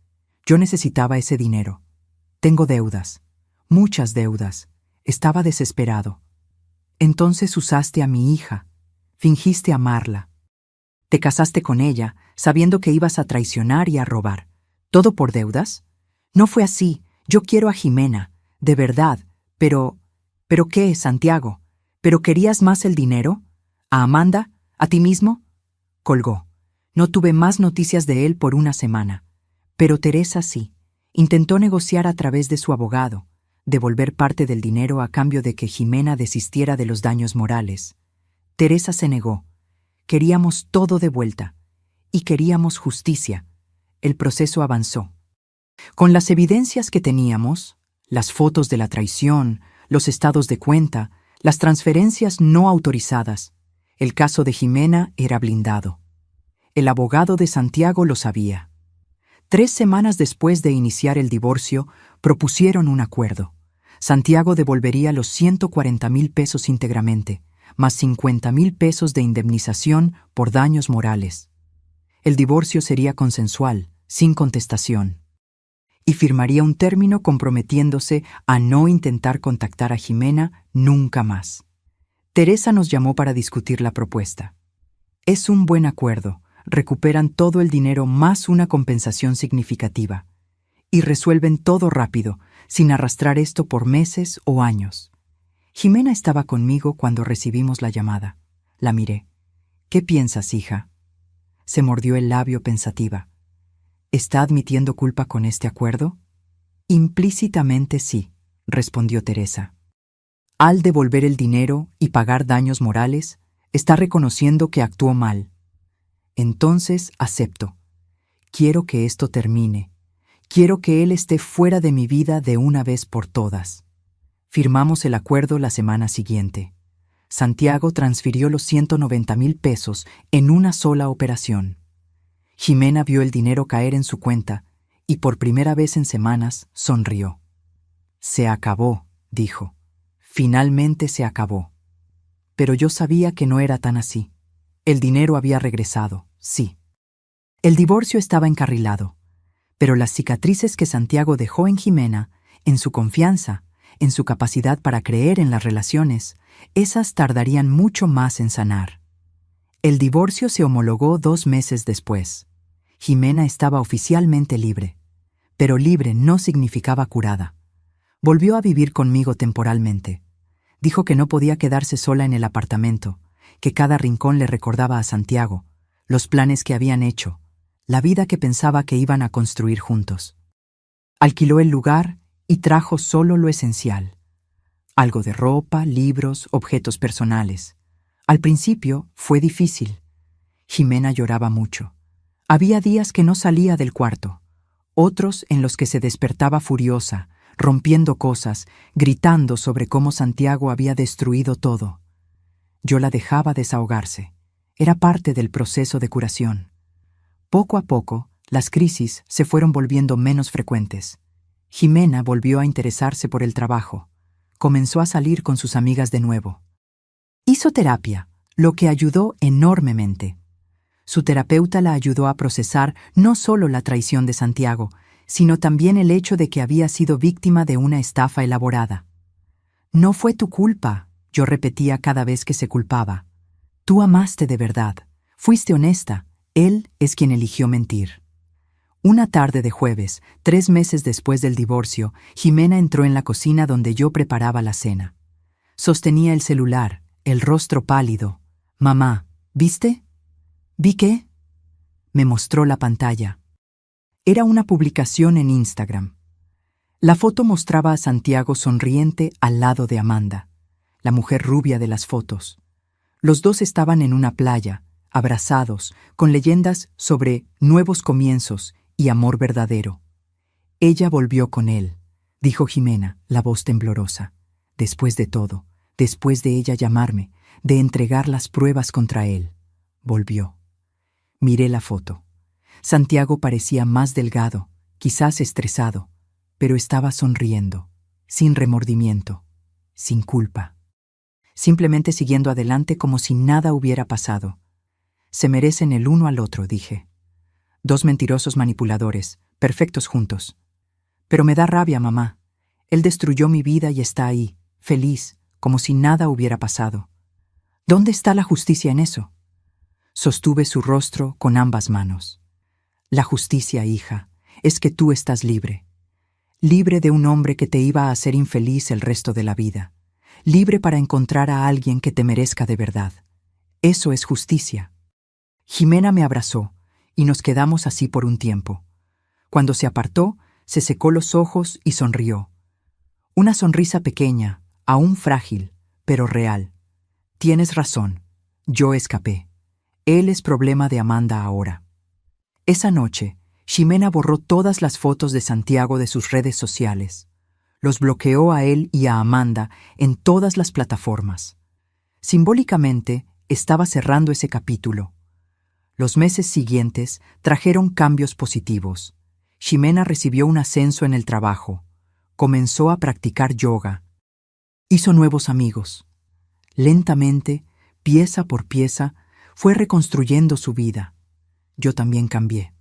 Yo necesitaba ese dinero. Tengo deudas. Muchas deudas. Estaba desesperado. Entonces usaste a mi hija. Fingiste amarla. Te casaste con ella, sabiendo que ibas a traicionar y a robar. ¿Todo por deudas? No fue así. Yo quiero a Jimena, de verdad. ¿Pero qué, Santiago? ¿Pero querías más el dinero? ¿A Amanda? ¿A ti mismo? Colgó. No tuve más noticias de él por una semana. Pero Teresa sí. Intentó negociar a través de su abogado, devolver parte del dinero a cambio de que Jimena desistiera de los daños morales. Teresa se negó. Queríamos todo de vuelta. Y queríamos justicia. El proceso avanzó. Con las evidencias que teníamos, las fotos de la traición, los estados de cuenta, las transferencias no autorizadas, el caso de Jimena era blindado. El abogado de Santiago lo sabía. 3 semanas después de iniciar el divorcio, propusieron un acuerdo. Santiago devolvería los 140,000 pesos íntegramente, más 50,000 pesos de indemnización por daños morales. El divorcio sería consensual, sin contestación. Y firmaría un término comprometiéndose a no intentar contactar a Jimena nunca más. Teresa nos llamó para discutir la propuesta. Es un buen acuerdo, recuperan todo el dinero más una compensación significativa. Y resuelven todo rápido, sin arrastrar esto por meses o años. Jimena estaba conmigo cuando recibimos la llamada. La miré. ¿Qué piensas, hija? Se mordió el labio pensativa. ¿Está admitiendo culpa con este acuerdo? Implícitamente sí, respondió Teresa. Al devolver el dinero y pagar daños morales, está reconociendo que actuó mal. Entonces acepto. Quiero que esto termine. Quiero que él esté fuera de mi vida de una vez por todas. Firmamos el acuerdo la semana siguiente. Santiago transfirió los 190,000 pesos en una sola operación. Jimena vio el dinero caer en su cuenta y por primera vez en semanas sonrió. Se acabó, dijo. Finalmente se acabó. Pero yo sabía que no era tan así. El dinero había regresado, sí. El divorcio estaba encarrilado, pero las cicatrices que Santiago dejó en Jimena, en su confianza, en su capacidad para creer en las relaciones, esas tardarían mucho más en sanar. El divorcio se homologó 2 meses después. Jimena estaba oficialmente libre, pero libre no significaba curada. Volvió a vivir conmigo temporalmente. Dijo que no podía quedarse sola en el apartamento, que cada rincón le recordaba a Santiago, los planes que habían hecho, la vida que pensaba que iban a construir juntos. Alquiló el lugar y trajo solo lo esencial. Algo de ropa, libros, objetos personales. Al principio fue difícil. Jimena lloraba mucho. Había días que no salía del cuarto, otros en los que se despertaba furiosa, rompiendo cosas, gritando sobre cómo Santiago había destruido todo. Yo la dejaba desahogarse. Era parte del proceso de curación. Poco a poco, las crisis se fueron volviendo menos frecuentes. Jimena volvió a interesarse por el trabajo. Comenzó a salir con sus amigas de nuevo. Hizo terapia, lo que ayudó enormemente. Su terapeuta la ayudó a procesar no solo la traición de Santiago, sino también el hecho de que había sido víctima de una estafa elaborada. No fue tu culpa, yo repetía cada vez que se culpaba. Tú amaste de verdad, fuiste honesta, él es quien eligió mentir. Una tarde de jueves, 3 meses después del divorcio, Jimena entró en la cocina donde yo preparaba la cena. Sostenía el celular, el rostro pálido. Mamá, ¿viste? ¿Vi qué? Me mostró la pantalla. Era una publicación en Instagram. La foto mostraba a Santiago sonriente al lado de Amanda, la mujer rubia de las fotos. Los dos estaban en una playa, abrazados, con leyendas sobre nuevos comienzos y amor verdadero. Ella volvió con él, dijo Jimena, la voz temblorosa. Después de todo, después de ella llamarme, de entregar las pruebas contra él, volvió. Miré la foto. Santiago parecía más delgado, quizás estresado, pero estaba sonriendo, sin remordimiento, sin culpa. Simplemente siguiendo adelante como si nada hubiera pasado. Se merecen el uno al otro, dije. Dos mentirosos manipuladores, perfectos juntos. Pero me da rabia, mamá. Él destruyó mi vida y está ahí, feliz, como si nada hubiera pasado. ¿Dónde está la justicia en eso? Sostuve su rostro con ambas manos. La justicia, hija, es que tú estás libre. Libre de un hombre que te iba a hacer infeliz el resto de la vida. Libre para encontrar a alguien que te merezca de verdad. Eso es justicia. Jimena me abrazó, y nos quedamos así por un tiempo. Cuando se apartó, se secó los ojos y sonrió. Una sonrisa pequeña, aún frágil, pero real. Tienes razón, yo escapé. Él es problema de Amanda ahora. Esa noche, Ximena borró todas las fotos de Santiago de sus redes sociales. Los bloqueó a él y a Amanda en todas las plataformas. Simbólicamente, estaba cerrando ese capítulo. Los meses siguientes trajeron cambios positivos. Ximena recibió un ascenso en el trabajo. Comenzó a practicar yoga. Hizo nuevos amigos. Lentamente, pieza por pieza, fue reconstruyendo su vida. Yo también cambié.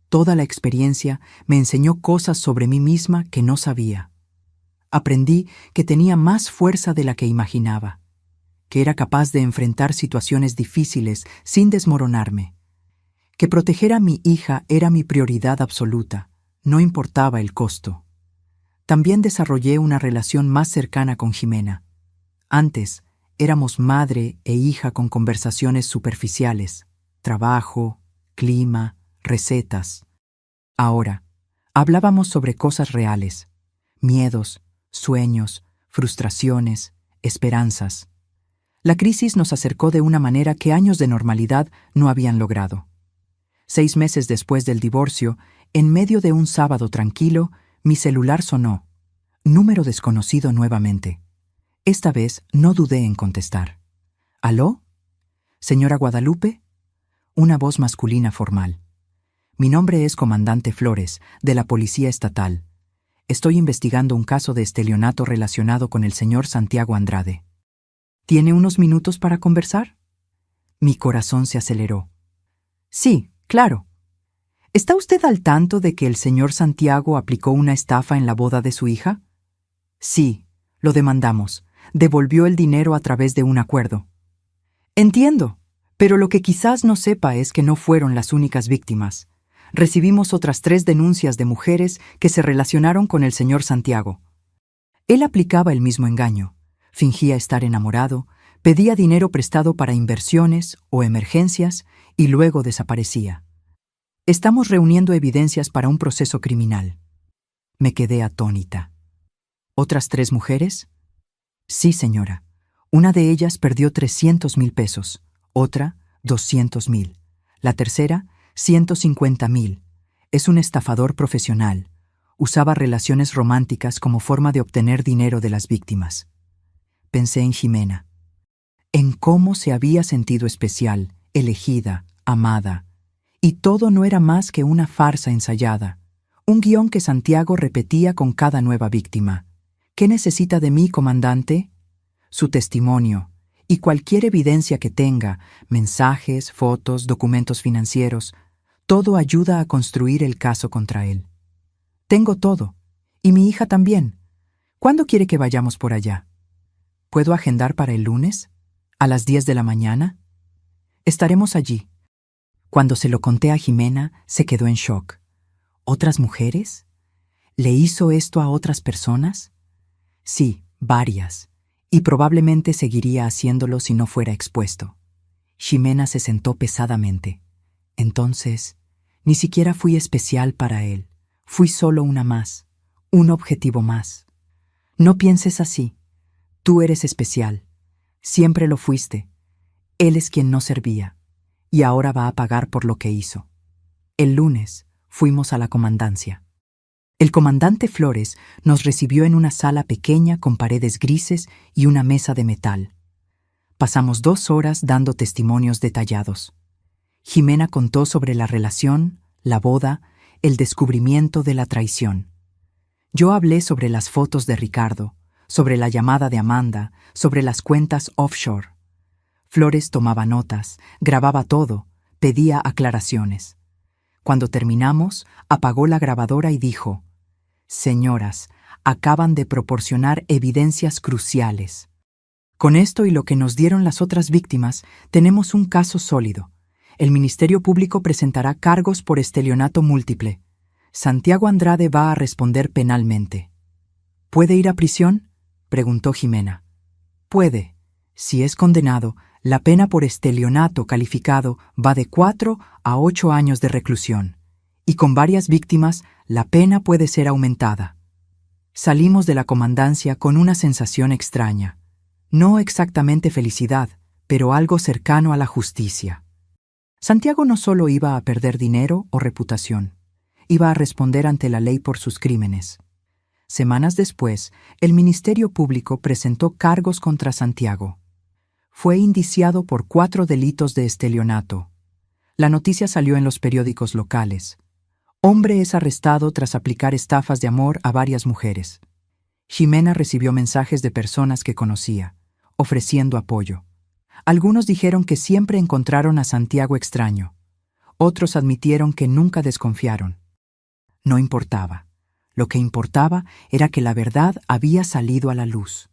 Toda la experiencia me enseñó cosas sobre mí misma que no sabía. Aprendí que tenía más fuerza de la que imaginaba, que era capaz de enfrentar situaciones difíciles sin desmoronarme, que proteger a mi hija era mi prioridad absoluta, no importaba el costo. También desarrollé una relación más cercana con Ximena. Antes, éramos madre e hija con conversaciones superficiales, trabajo, clima, recetas. Ahora, hablábamos sobre cosas reales, miedos, sueños, frustraciones, esperanzas. La crisis nos acercó de una manera que años de normalidad no habían logrado. 6 meses después del divorcio, en medio de un sábado tranquilo, mi celular sonó. Número desconocido nuevamente. Esta vez no dudé en contestar. ¿Aló? ¿Señora Guadalupe? Una voz masculina formal. Mi nombre es Comandante Flores, de la Policía Estatal. Estoy investigando un caso de estelionato relacionado con el señor Santiago Andrade. ¿Tiene unos minutos para conversar? Mi corazón se aceleró. Sí, claro. ¿Está usted al tanto de que el señor Santiago aplicó una estafa en la boda de su hija? Sí, lo demandamos. Devolvió el dinero a través de un acuerdo. Entiendo, pero lo que quizás no sepa es que no fueron las únicas víctimas. Recibimos otras 3 denuncias de mujeres que se relacionaron con el señor Santiago. Él aplicaba el mismo engaño. Fingía estar enamorado, pedía dinero prestado para inversiones o emergencias y luego desaparecía. Estamos reuniendo evidencias para un proceso criminal. Me quedé atónita. ¿Otras 3 mujeres? Sí, señora. Una de ellas perdió 300,000 pesos, otra 200,000. La tercera, 150,000. Es un estafador profesional. Usaba relaciones románticas como forma de obtener dinero de las víctimas. Pensé en Ximena, en cómo se había sentido especial, elegida, amada. Y todo no era más que una farsa ensayada, un guión que Santiago repetía con cada nueva víctima. ¿Qué necesita de mí, comandante? Su testimonio y cualquier evidencia que tenga, mensajes, fotos, documentos financieros, todo ayuda a construir el caso contra él. Tengo todo, y mi hija también. ¿Cuándo quiere que vayamos por allá? ¿Puedo agendar para el lunes? ¿A las 10 de la mañana? Estaremos allí. Cuando se lo conté a Ximena, se quedó en shock. ¿Otras mujeres? ¿Le hizo esto a otras personas? Sí, varias, y probablemente seguiría haciéndolo si no fuera expuesto. Ximena se sentó pesadamente. Entonces, ni siquiera fui especial para él. Fui solo una más, un objetivo más. No pienses así. Tú eres especial. Siempre lo fuiste. Él es quien no servía, y ahora va a pagar por lo que hizo. El lunes fuimos a la comandancia. El comandante Flores nos recibió en una sala pequeña con paredes grises y una mesa de metal. Pasamos 2 horas dando testimonios detallados. Ximena contó sobre la relación, la boda, el descubrimiento de la traición. Yo hablé sobre las fotos de Ricardo, sobre la llamada de Amanda, sobre las cuentas offshore. Flores tomaba notas, grababa todo, pedía aclaraciones. Cuando terminamos, apagó la grabadora y dijo: «Señoras, acaban de proporcionar evidencias cruciales. Con esto y lo que nos dieron las otras víctimas, tenemos un caso sólido. El Ministerio Público presentará cargos por estelionato múltiple. Santiago Andrade va a responder penalmente». «¿Puede ir a prisión?», preguntó Jimena. «Puede. Si es condenado, la pena por estelionato calificado va de 4 a 8 años de reclusión. Y con varias víctimas, la pena puede ser aumentada». Salimos de la comandancia con una sensación extraña. No exactamente felicidad, pero algo cercano a la justicia. Santiago no solo iba a perder dinero o reputación, iba a responder ante la ley por sus crímenes. Semanas después, el Ministerio Público presentó cargos contra Santiago. Fue indiciado por 4 delitos de estelionato. La noticia salió en los periódicos locales. Hombre es arrestado tras aplicar estafas de amor a varias mujeres. Jimena recibió mensajes de personas que conocía, ofreciendo apoyo. Algunos dijeron que siempre encontraron a Santiago extraño. Otros admitieron que nunca desconfiaron. No importaba. Lo que importaba era que la verdad había salido a la luz.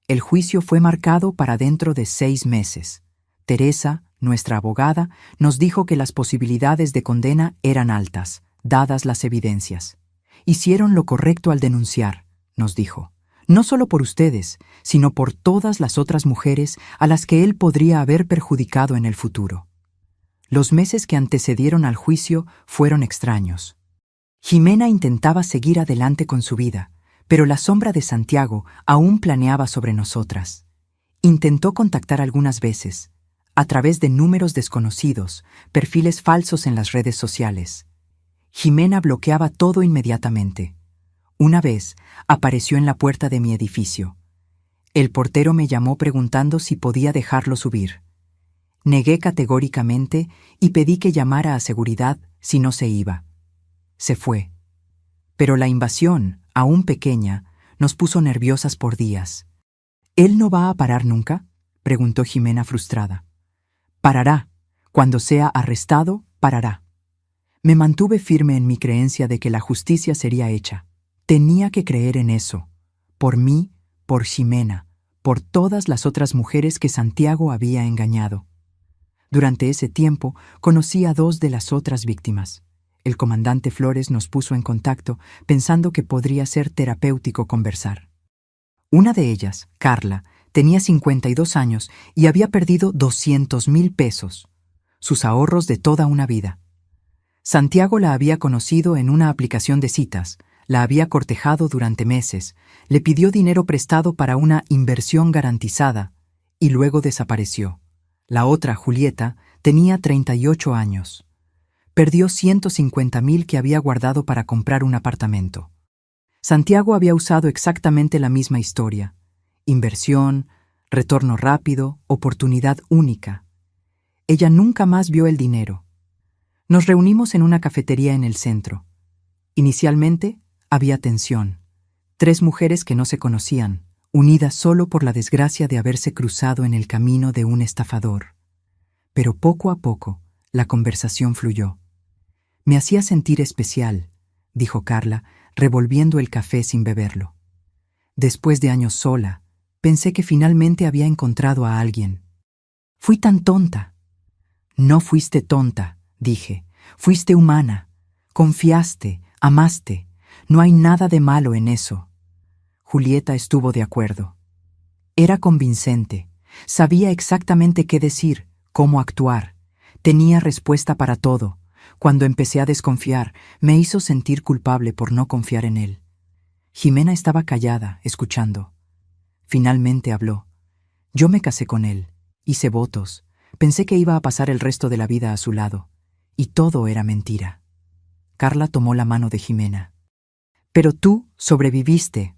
El juicio fue marcado para dentro de 6 meses. Teresa, nuestra abogada, nos dijo que las posibilidades de condena eran altas, dadas las evidencias. «Hicieron lo correcto al denunciar», nos dijo. «No solo por ustedes, sino por todas las otras mujeres a las que él podría haber perjudicado en el futuro». Los meses que antecedieron al juicio fueron extraños. Jimena intentaba seguir adelante con su vida, pero la sombra de Santiago aún planeaba sobre nosotras. Intentó contactar algunas veces, a través de números desconocidos, perfiles falsos en las redes sociales. Jimena bloqueaba todo inmediatamente. Una vez, apareció en la puerta de mi edificio. El portero me llamó preguntando si podía dejarlo subir. Negué categóricamente y pedí que llamara a seguridad si no se iba. Se fue. Pero la invasión, aún pequeña, nos puso nerviosas por días. «¿Él no va a parar nunca?», preguntó Jimena frustrada. «Parará. Cuando sea arrestado, parará». Me mantuve firme en mi creencia de que la justicia sería hecha. Tenía que creer en eso. Por mí, por Jimena, por todas las otras mujeres que Santiago había engañado. Durante ese tiempo, conocí a 2 de las otras víctimas. El comandante Flores nos puso en contacto pensando que podría ser terapéutico conversar. Una de ellas, Carla, tenía 52 años y había perdido 200,000 pesos, sus ahorros de toda una vida. Santiago la había conocido en una aplicación de citas, la había cortejado durante meses, le pidió dinero prestado para una inversión garantizada y luego desapareció. La otra, Julieta, tenía 38 años. Perdió 150,000 que había guardado para comprar un apartamento. Santiago había usado exactamente la misma historia. Inversión, retorno rápido, oportunidad única. Ella nunca más vio el dinero. Nos reunimos en una cafetería en el centro. Inicialmente, había tensión. 3 mujeres que no se conocían, unidas solo por la desgracia de haberse cruzado en el camino de un estafador. Pero poco a poco, la conversación fluyó. «Me hacía sentir especial», dijo Carla, revolviendo el café sin beberlo. «Después de años sola, pensé que finalmente había encontrado a alguien. Fui tan tonta». «No fuiste tonta», dije. «Fuiste humana. Confiaste, amaste. No hay nada de malo en eso». Julieta estuvo de acuerdo. Era convincente. Sabía exactamente qué decir, cómo actuar. Tenía respuesta para todo. Cuando empecé a desconfiar, me hizo sentir culpable por no confiar en él. Jimena estaba callada, escuchando. Finalmente habló. «Yo me casé con él. Hice votos. Pensé que iba a pasar el resto de la vida a su lado. Y todo era mentira». Carla tomó la mano de Jimena. «Pero tú sobreviviste.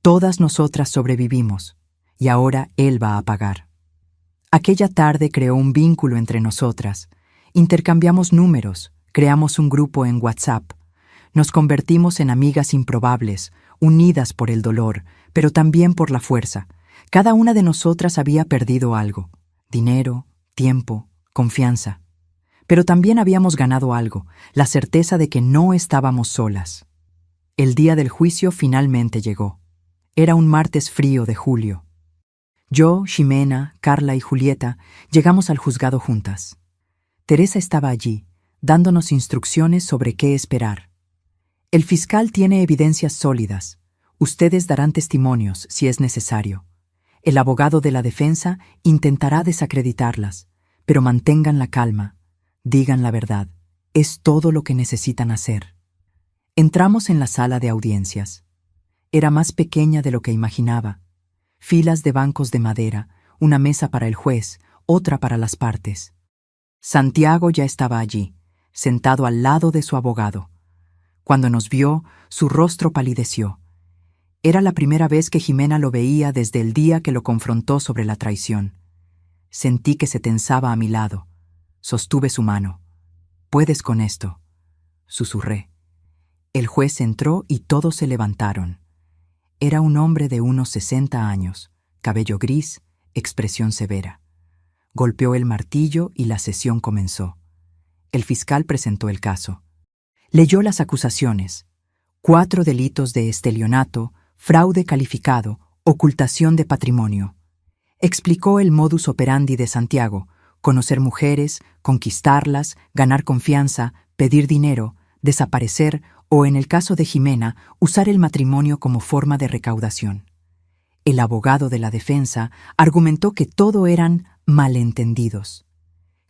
Todas nosotras sobrevivimos. Y ahora él va a pagar». Aquella tarde creó un vínculo entre nosotras. Intercambiamos números, Creamos un grupo en WhatsApp. Nos convertimos en amigas improbables, unidas por el dolor, pero también por la fuerza. Cada una de nosotras había perdido algo: dinero, tiempo, confianza. Pero también habíamos ganado algo: la certeza de que no estábamos solas. El día del juicio finalmente llegó. Era un martes frío de julio. Yo, Ximena, Carla y Julieta llegamos al juzgado juntas. Teresa estaba allí, dándonos instrucciones sobre qué esperar. El fiscal tiene evidencias sólidas. Ustedes darán testimonios si es necesario. El abogado de la defensa intentará desacreditarlas, pero mantengan la calma. Digan la verdad. Es todo lo que necesitan hacer. Entramos en la sala de audiencias. Era más pequeña de lo que imaginaba. Filas de bancos de madera, una mesa para el juez, otra para las partes. Santiago ya estaba allí, sentado al lado de su abogado. Cuando nos vio, su rostro palideció. Era la primera vez que Ximena lo veía desde el día que lo confrontó sobre la traición. Sentí que se tensaba a mi lado. Sostuve su mano. «Puedes con esto», susurré. El juez entró y todos se levantaron. Era un hombre de unos 60 años, cabello gris, expresión severa. Golpeó el martillo y la sesión comenzó. El fiscal presentó el caso. Leyó las acusaciones: 4 delitos de estelionato, fraude calificado, ocultación de patrimonio. Explicó el modus operandi de Santiago: conocer mujeres, conquistarlas, ganar confianza, pedir dinero, desaparecer o, en el caso de Ximena, usar el matrimonio como forma de recaudación. El abogado de la defensa argumentó que todo eran malentendidos,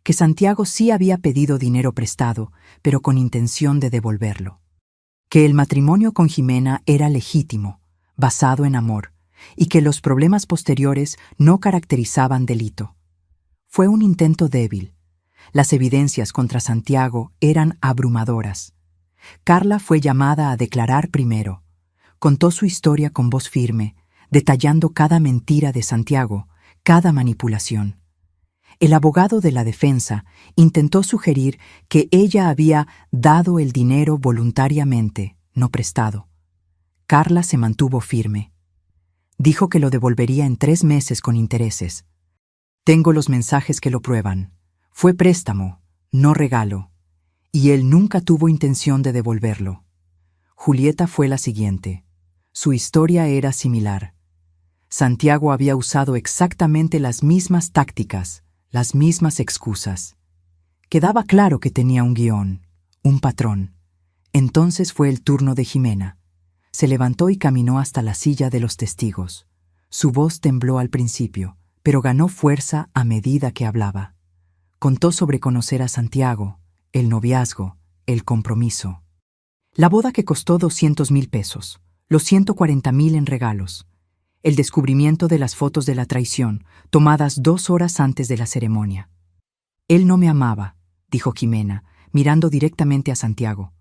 que Santiago sí había pedido dinero prestado, pero con intención de devolverlo, que el matrimonio con Ximena era legítimo, basado en amor, y que los problemas posteriores no caracterizaban delito. Fue un intento débil. Las evidencias contra Santiago eran abrumadoras. Carla fue llamada a declarar primero. Contó su historia con voz firme, detallando cada mentira de Santiago, cada manipulación. El abogado de la defensa intentó sugerir que ella había dado el dinero voluntariamente, no prestado. Carla se mantuvo firme. Dijo que lo devolvería en 3 meses con intereses. Tengo los mensajes que lo prueban. Fue préstamo, no regalo, y él nunca tuvo intención de devolverlo. Julieta fue la siguiente. Su historia era similar. Santiago había usado exactamente las mismas tácticas, las mismas excusas. Quedaba claro que tenía un guión, un patrón. Entonces fue el turno de Ximena. Se levantó y caminó hasta la silla de los testigos. Su voz tembló al principio, pero ganó fuerza a medida que hablaba. Contó sobre conocer a Santiago, el noviazgo, el compromiso. La boda que costó 200,000 pesos, los 140,000 en regalos. El descubrimiento de las fotos de la traición, tomadas 2 horas antes de la ceremonia. Él no me amaba, dijo Ximena, mirando directamente a Santiago.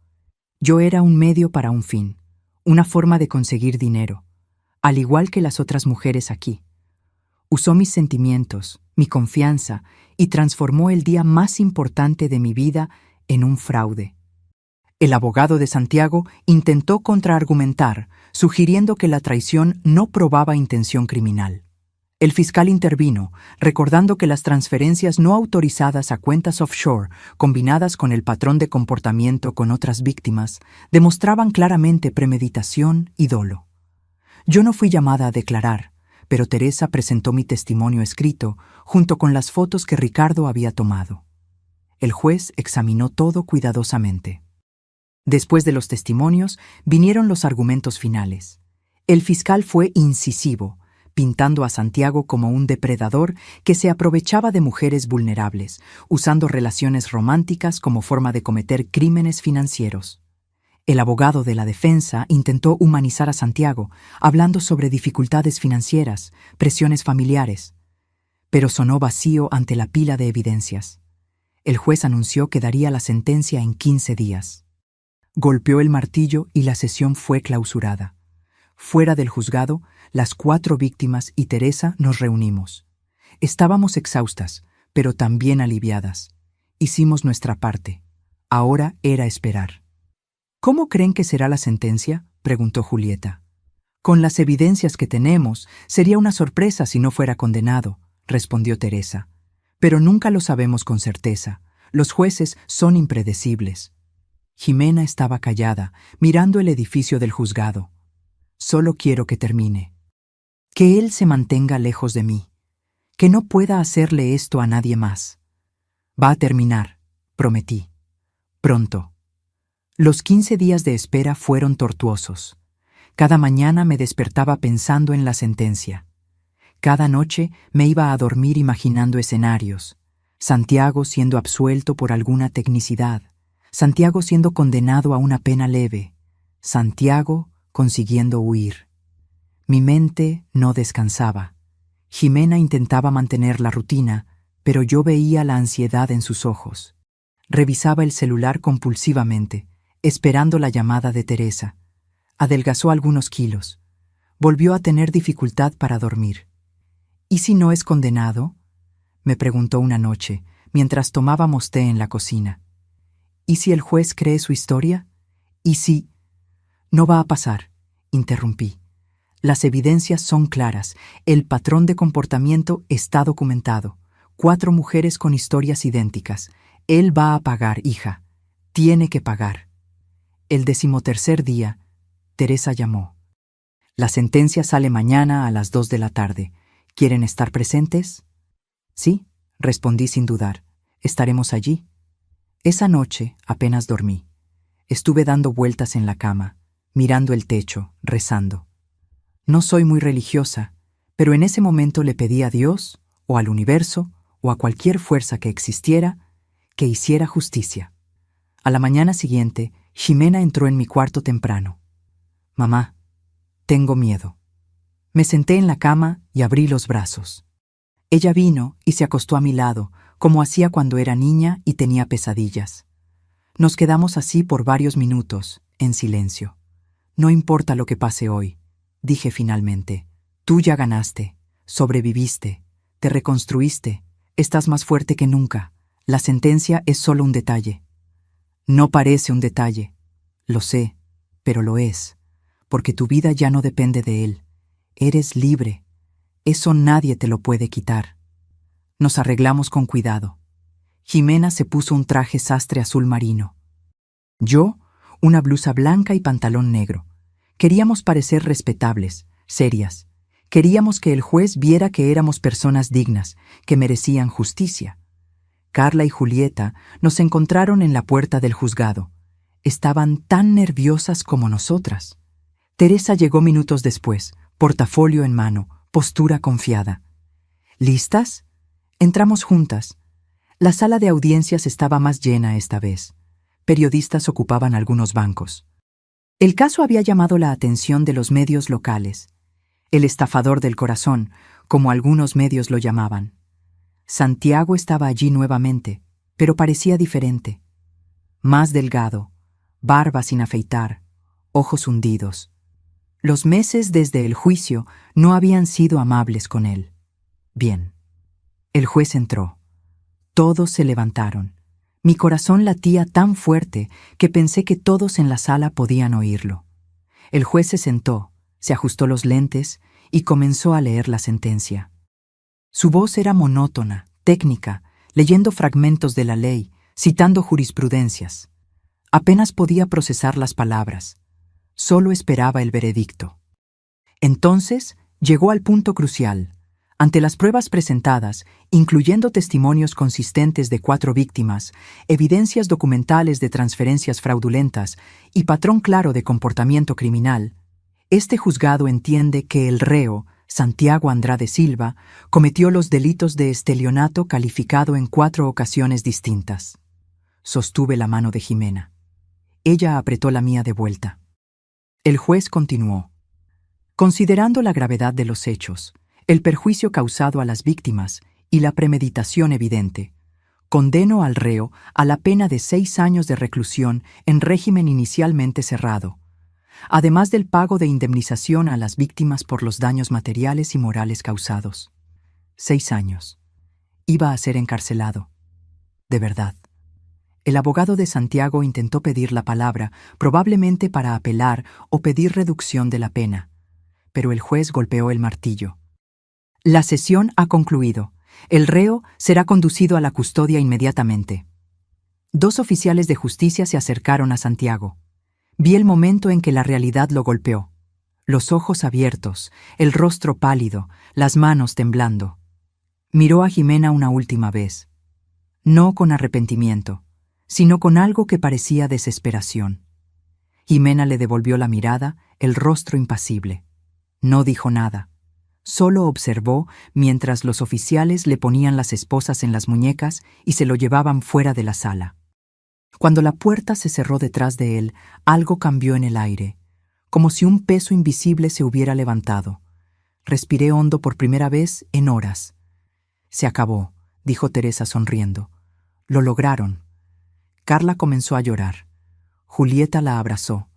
Yo era un medio para un fin, una forma de conseguir dinero, al igual que las otras mujeres aquí. Usó mis sentimientos, mi confianza, y transformó el día más importante de mi vida en un fraude. El abogado de Santiago intentó contraargumentar, sugiriendo que la traición no probaba intención criminal. El fiscal intervino, recordando que las transferencias no autorizadas a cuentas offshore, combinadas con el patrón de comportamiento con otras víctimas, demostraban claramente premeditación y dolo. Yo no fui llamada a declarar, pero Teresa presentó mi testimonio escrito junto con las fotos que Ricardo había tomado. El juez examinó todo cuidadosamente. Después de los testimonios, vinieron los argumentos finales. El fiscal fue incisivo, pintando a Santiago como un depredador que se aprovechaba de mujeres vulnerables, usando relaciones románticas como forma de cometer crímenes financieros. El abogado de la defensa intentó humanizar a Santiago, hablando sobre dificultades financieras, presiones familiares, pero sonó vacío ante la pila de evidencias. El juez anunció que daría la sentencia en 15 días. Golpeó el martillo y la sesión fue clausurada. Fuera del juzgado, las 4 víctimas y Teresa nos reunimos. Estábamos exhaustas, pero también aliviadas. Hicimos nuestra parte. Ahora era esperar. ¿Cómo creen que será la sentencia?, preguntó Julieta. Con las evidencias que tenemos, sería una sorpresa si no fuera condenado, respondió Teresa. Pero nunca lo sabemos con certeza. Los jueces son impredecibles. Jimena estaba callada, mirando el edificio del juzgado. Solo quiero que termine. Que él se mantenga lejos de mí. Que no pueda hacerle esto a nadie más. Va a terminar, prometí. Pronto. Los 15 días de espera fueron tortuosos. Cada mañana me despertaba pensando en la sentencia. Cada noche me iba a dormir imaginando escenarios. Santiago siendo absuelto por alguna tecnicidad. Santiago siendo condenado a una pena leve. Santiago consiguiendo huir. Mi mente no descansaba. Jimena intentaba mantener la rutina, pero yo veía la ansiedad en sus ojos. Revisaba el celular compulsivamente, esperando la llamada de Teresa. Adelgazó algunos kilos. Volvió a tener dificultad para dormir. ¿Y si no es condenado?, me preguntó una noche, mientras tomábamos té en la cocina. ¿Y si el juez cree su historia? ¿Y si...? No va a pasar, interrumpí. Las evidencias son claras, el patrón de comportamiento está documentado. 4 mujeres con historias idénticas. Él va a pagar, hija. Tiene que pagar. El 13º día, Teresa llamó. La sentencia sale mañana a las 2 de la tarde. ¿Quieren estar presentes? Sí, respondí sin dudar. Estaremos allí. Esa noche apenas dormí. Estuve dando vueltas en la cama, mirando el techo, rezando. No soy muy religiosa, pero en ese momento le pedí a Dios, o al universo, o a cualquier fuerza que existiera, que hiciera justicia. A la mañana siguiente, Jimena entró en mi cuarto temprano. Mamá, tengo miedo. Me senté en la cama y abrí los brazos. Ella vino y se acostó a mi lado, como hacía cuando era niña y tenía pesadillas. Nos quedamos así por varios minutos, en silencio. No importa lo que pase hoy, dije finalmente. Tú ya ganaste, sobreviviste, te reconstruiste, estás más fuerte que nunca. La sentencia es solo un detalle. No parece un detalle, lo sé, pero lo es, porque tu vida ya no depende de él. Eres libre. Eso nadie te lo puede quitar. Nos arreglamos con cuidado. Jimena se puso un traje sastre azul marino. Yo, una blusa blanca y pantalón negro. Queríamos parecer respetables, serias. Queríamos que el juez viera que éramos personas dignas, que merecían justicia. Carla y Julieta nos encontraron en la puerta del juzgado. Estaban tan nerviosas como nosotras. Teresa llegó minutos después, portafolio en mano, postura confiada. ¿Listas? Entramos juntas. La sala de audiencias estaba más llena esta vez. Periodistas ocupaban algunos bancos. El caso había llamado la atención de los medios locales. El estafador del corazón, como algunos medios lo llamaban. Santiago estaba allí nuevamente, pero parecía diferente. Más delgado, barba sin afeitar, ojos hundidos. Los meses desde el juicio no habían sido amables con él. Bien. El juez entró. Todos se levantaron. Mi corazón latía tan fuerte que pensé que todos en la sala podían oírlo. El juez se sentó, se ajustó los lentes y comenzó a leer la sentencia. Su voz era monótona, técnica, leyendo fragmentos de la ley, citando jurisprudencias. Apenas podía procesar las palabras. Solo esperaba el veredicto. Entonces llegó al punto crucial. Ante las pruebas presentadas, incluyendo testimonios consistentes de 4 víctimas, evidencias documentales de transferencias fraudulentas y patrón claro de comportamiento criminal, este juzgado entiende que el reo, Santiago Andrade Silva, cometió los delitos de estelionato calificado en 4 ocasiones distintas. Sostuve la mano de Jimena. Ella apretó la mía de vuelta. El juez continuó. Considerando la gravedad de los hechos, el perjuicio causado a las víctimas y la premeditación evidente, condeno al reo a la pena de 6 años de reclusión en régimen inicialmente cerrado, además del pago de indemnización a las víctimas por los daños materiales y morales causados. 6 años. Iba a ser encarcelado. De verdad. El abogado de Santiago intentó pedir la palabra, probablemente para apelar o pedir reducción de la pena, pero el juez golpeó el martillo. La sesión ha concluido. El reo será conducido a la custodia inmediatamente. Dos oficiales de justicia se acercaron a Santiago. Vi el momento en que la realidad lo golpeó. Los ojos abiertos, el rostro pálido, las manos temblando. Miró a Jimena una última vez. No con arrepentimiento, sino con algo que parecía desesperación. Jimena le devolvió la mirada, el rostro impasible. No dijo nada. Solo observó mientras los oficiales le ponían las esposas en las muñecas y se lo llevaban fuera de la sala. Cuando la puerta se cerró detrás de él, algo cambió en el aire, como si un peso invisible se hubiera levantado. Respiré hondo por primera vez en horas. Se acabó, dijo Teresa sonriendo. Lo lograron. Carla comenzó a llorar. Julieta la abrazó.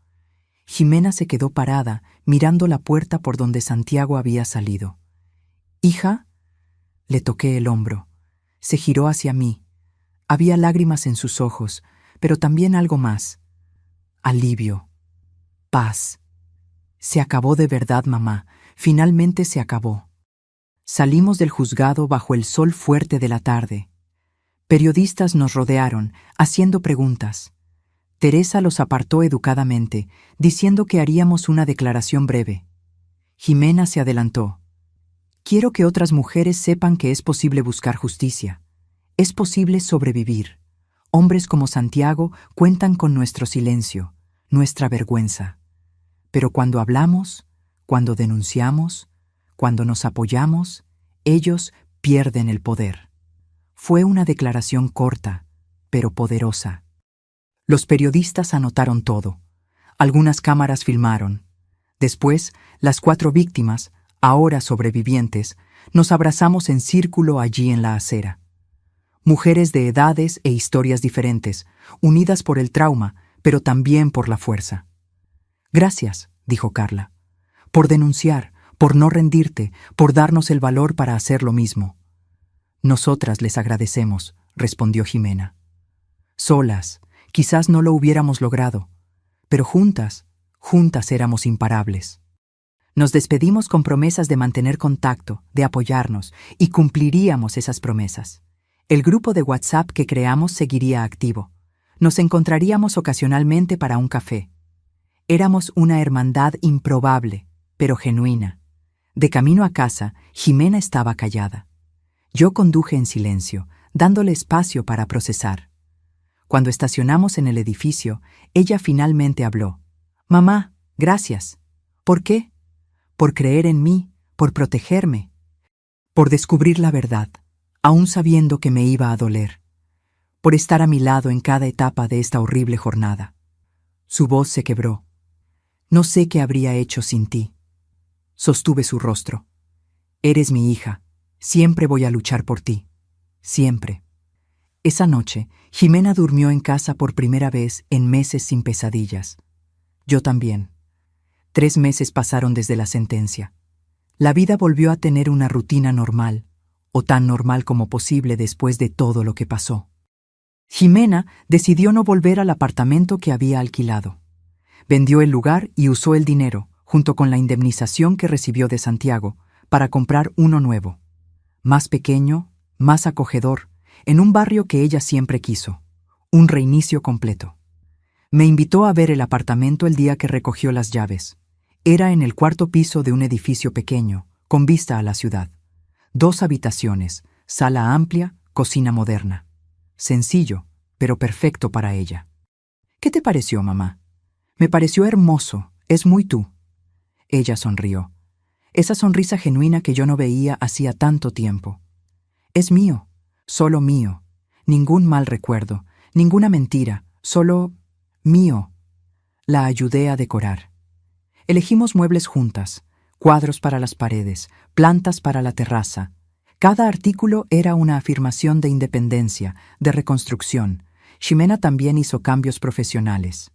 Jimena se quedó parada, mirando la puerta por donde Santiago había salido. «Hija», le toqué el hombro. Se giró hacia mí. Había lágrimas en sus ojos, pero también algo más. Alivio. Paz. Se acabó de verdad, mamá. Finalmente se acabó. Salimos del juzgado bajo el sol fuerte de la tarde. Periodistas nos rodearon, haciendo preguntas. Teresa los apartó educadamente, diciendo que haríamos una declaración breve. Jimena se adelantó. «Quiero que otras mujeres sepan que es posible buscar justicia. Es posible sobrevivir. Hombres como Santiago cuentan con nuestro silencio, nuestra vergüenza. Pero cuando hablamos, cuando denunciamos, cuando nos apoyamos, ellos pierden el poder». Fue una declaración corta, pero poderosa. Los periodistas anotaron todo. Algunas cámaras filmaron. Después, las 4 víctimas, ahora sobrevivientes, nos abrazamos en círculo allí en la acera. Mujeres de edades e historias diferentes, unidas por el trauma, pero también por la fuerza. «Gracias», dijo Carla, «por denunciar, por no rendirte, por darnos el valor para hacer lo mismo». «Nosotras les agradecemos», respondió Jimena. «Solas, quizás no lo hubiéramos logrado, pero juntas éramos imparables». Nos despedimos con promesas de mantener contacto, de apoyarnos, y cumpliríamos esas promesas. El grupo de WhatsApp que creamos seguiría activo. Nos encontraríamos ocasionalmente para un café. Éramos una hermandad improbable, pero genuina. De camino a casa, Jimena estaba callada. Yo conduje en silencio, dándole espacio para procesar. Cuando estacionamos en el edificio, ella finalmente habló. «Mamá, gracias». «¿Por qué?» «Por creer en mí, por protegerme, por descubrir la verdad, aún sabiendo que me iba a doler, por estar a mi lado en cada etapa de esta horrible jornada». Su voz se quebró. «No sé qué habría hecho sin ti». Sostuve su rostro. «Eres mi hija. Siempre voy a luchar por ti. Siempre». Esa noche, Jimena durmió en casa por primera vez en meses sin pesadillas. Yo también. 3 meses pasaron desde la sentencia. La vida volvió a tener una rutina normal, o tan normal como posible después de todo lo que pasó. Jimena decidió no volver al apartamento que había alquilado. Vendió el lugar y usó el dinero, junto con la indemnización que recibió de Santiago, para comprar uno nuevo. Más pequeño, más acogedor, en un barrio que ella siempre quiso. Un reinicio completo. Me invitó a ver el apartamento el día que recogió las llaves. Era en el 4º piso de un edificio pequeño, con vista a la ciudad. 2 habitaciones, sala amplia, cocina moderna. Sencillo, pero perfecto para ella. «¿Qué te pareció, mamá?» «Me pareció hermoso, es muy tú». Ella sonrió. Esa sonrisa genuina que yo no veía hacía tanto tiempo. «Es mío, solo mío. Ningún mal recuerdo, ninguna mentira, solo mío». La ayudé a decorar. Elegimos muebles juntas, cuadros para las paredes, plantas para la terraza. Cada artículo era una afirmación de independencia, de reconstrucción. Jimena también hizo cambios profesionales.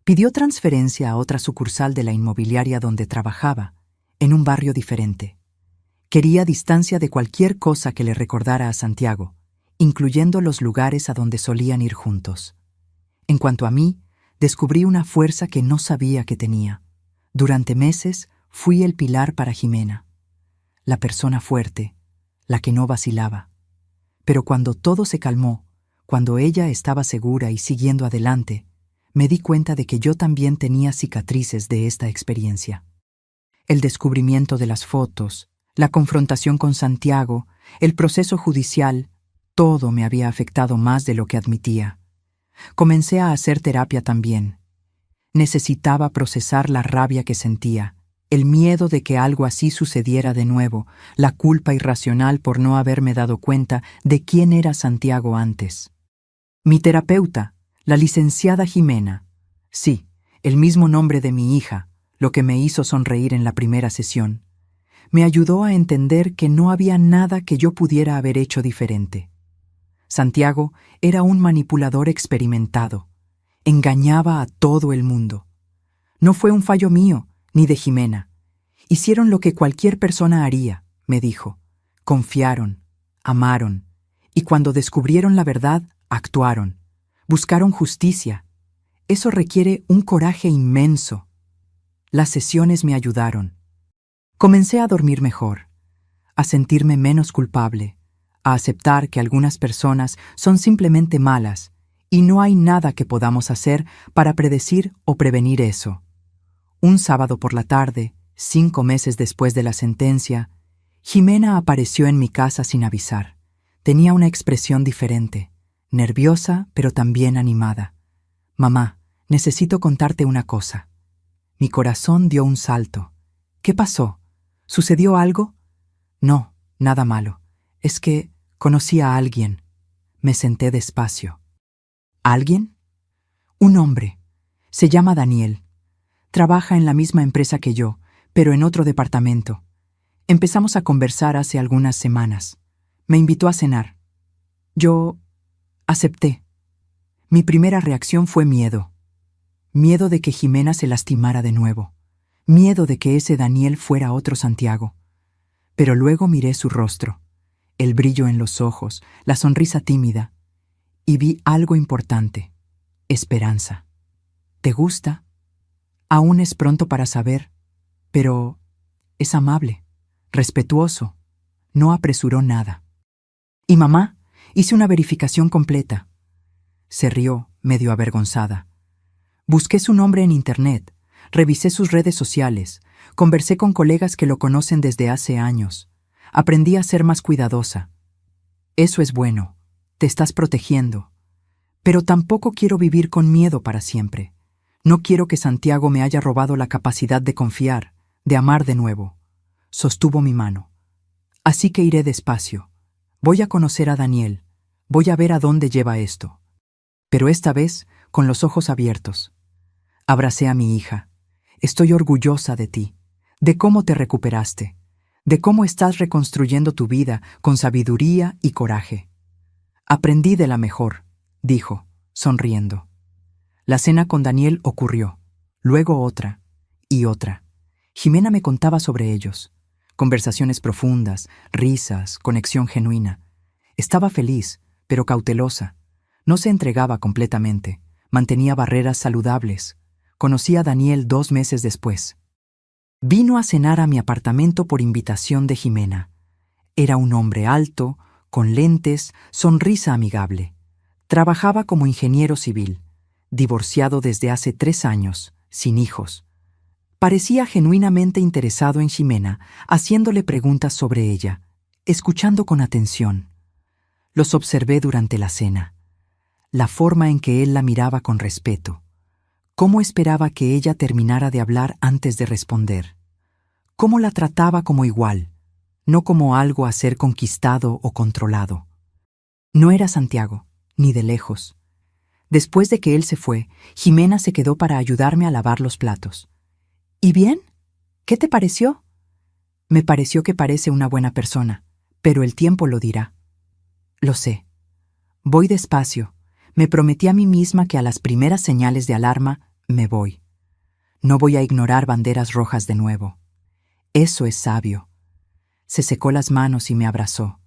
Pidió transferencia a otra sucursal de la inmobiliaria donde trabajaba, en un barrio diferente. Quería distancia de cualquier cosa que le recordara a Santiago, incluyendo los lugares a donde solían ir juntos. En cuanto a mí, descubrí una fuerza que no sabía que tenía. Durante meses fui el pilar para Jimena, la persona fuerte, la que no vacilaba. Pero cuando todo se calmó, cuando ella estaba segura y siguiendo adelante, me di cuenta de que yo también tenía cicatrices de esta experiencia. El descubrimiento de las fotos, la confrontación con Santiago, el proceso judicial, todo me había afectado más de lo que admitía. Comencé a hacer terapia también. Necesitaba procesar la rabia que sentía, el miedo de que algo así sucediera de nuevo, la culpa irracional por no haberme dado cuenta de quién era Santiago antes. Mi terapeuta, la licenciada Jimena, sí, el mismo nombre de mi hija, lo que me hizo sonreír en la primera sesión, me ayudó a entender que no había nada que yo pudiera haber hecho diferente. Santiago era un manipulador experimentado. Engañaba a todo el mundo. No fue un fallo mío, ni de Jimena. Hicieron lo que cualquier persona haría, me dijo. Confiaron, amaron, y cuando descubrieron la verdad, actuaron. Buscaron justicia. Eso requiere un coraje inmenso. Las sesiones me ayudaron. Comencé a dormir mejor, a sentirme menos culpable, a aceptar que algunas personas son simplemente malas y no hay nada que podamos hacer para predecir o prevenir eso. Un sábado por la tarde, 5 meses después de la sentencia, Jimena apareció en mi casa sin avisar. Tenía una expresión diferente, nerviosa pero también animada. «Mamá, necesito contarte una cosa». Mi corazón dio un salto. «¿Qué pasó? ¿Sucedió algo?» «No, nada malo. Es que conocí a alguien». Me senté despacio. ¿Alguien? Un hombre. Se llama Daniel. Trabaja en la misma empresa que yo, pero en otro departamento. Empezamos a conversar hace algunas semanas. Me invitó a cenar. Yo acepté. Mi primera reacción fue miedo. Miedo de que Jimena se lastimara de nuevo. Miedo de que ese Daniel fuera otro Santiago. Pero luego miré su rostro, el brillo en los ojos, la sonrisa tímida, y vi algo importante: esperanza. ¿Te gusta? Aún es pronto para saber, pero es amable, respetuoso, no apresuró nada. ¿Y mamá? Hice una verificación completa. Se rió, medio avergonzada. Busqué su nombre en internet, revisé sus redes sociales, conversé con colegas que lo conocen desde hace años. Aprendí a ser más cuidadosa. Eso es bueno, te estás protegiendo. Pero tampoco quiero vivir con miedo para siempre. No quiero que Santiago me haya robado la capacidad de confiar, de amar de nuevo. Sostuvo mi mano. Así que iré despacio. Voy a conocer a Daniel. Voy a ver a dónde lleva esto. Pero esta vez, con los ojos abiertos. Abracé a mi hija. Estoy orgullosa de ti, de cómo te recuperaste, de cómo estás reconstruyendo tu vida con sabiduría y coraje. Aprendí de la mejor, dijo, sonriendo. La cena con Daniel ocurrió, luego otra y otra. Jimena me contaba sobre ellos. Conversaciones profundas, risas, conexión genuina. Estaba feliz, pero cautelosa. No se entregaba completamente, mantenía barreras saludables. Conocí a Daniel 2 meses después. Vino a cenar a mi apartamento por invitación de Jimena. Era un hombre alto, con lentes, sonrisa amigable. Trabajaba como ingeniero civil, divorciado desde hace 3 años, sin hijos. Parecía genuinamente interesado en Jimena, haciéndole preguntas sobre ella, escuchando con atención. Los observé durante la cena. La forma en que él la miraba con respeto. Cómo esperaba que ella terminara de hablar antes de responder. Cómo la trataba como igual, no como algo a ser conquistado o controlado. No era Santiago, ni de lejos. Después de que él se fue, Jimena se quedó para ayudarme a lavar los platos. ¿Y bien? ¿Qué te pareció? Me pareció que parece una buena persona, pero el tiempo lo dirá. Lo sé. Voy despacio. Me prometí a mí misma que a las primeras señales de alarma me voy. No voy a ignorar banderas rojas de nuevo. Eso es sabio. Se secó las manos y me abrazó.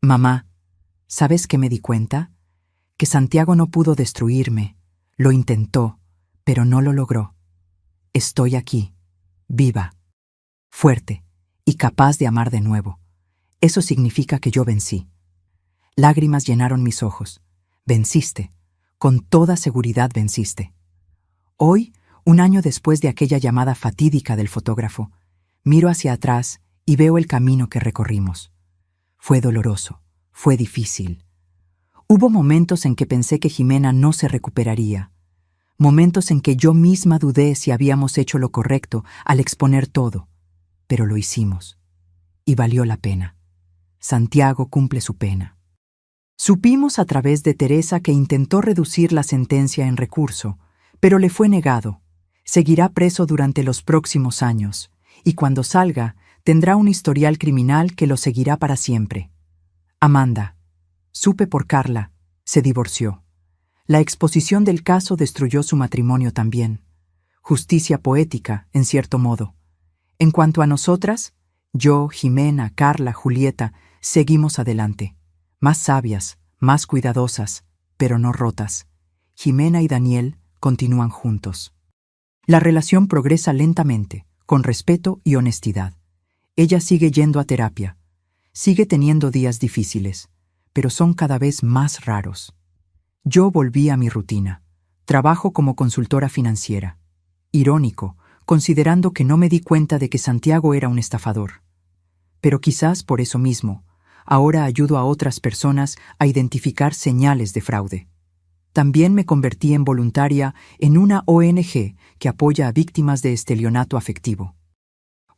Mamá, ¿Sabes qué me di cuenta? Que Santiago no pudo destruirme. Lo intentó, pero no lo logró. Estoy aquí, viva, fuerte y capaz de amar de nuevo. Eso significa que yo vencí. Lágrimas llenaron mis ojos. Venciste. Con toda seguridad venciste. Hoy, un año después de aquella llamada fatídica del fotógrafo, miro hacia atrás y veo el camino que recorrimos. Fue doloroso, fue difícil. Hubo momentos en que pensé que Jimena no se recuperaría. Momentos en que yo misma dudé si habíamos hecho lo correcto al exponer todo. Pero lo hicimos. Y valió la pena. Santiago cumple su pena. Supimos a través de Teresa que intentó reducir la sentencia en recurso, pero le fue negado. Seguirá preso durante los próximos años, y cuando salga, tendrá un historial criminal que lo seguirá para siempre. Amanda, supe por Carla, se divorció. La exposición del caso destruyó su matrimonio también. Justicia poética, en cierto modo. En cuanto a nosotras, yo, Jimena, Carla, Julieta, seguimos adelante. Más sabias, más cuidadosas, pero no rotas. Jimena y Daniel continúan juntos. La relación progresa lentamente, con respeto y honestidad. Ella sigue yendo a terapia. Sigue teniendo días difíciles, pero son cada vez más raros. Yo volví a mi rutina. Trabajo como consultora financiera. Irónico, considerando que no me di cuenta de que Santiago era un estafador. Pero quizás por eso mismo, ahora ayudo a otras personas a identificar señales de fraude. También me convertí en voluntaria en una ONG que apoya a víctimas de estelionato afectivo.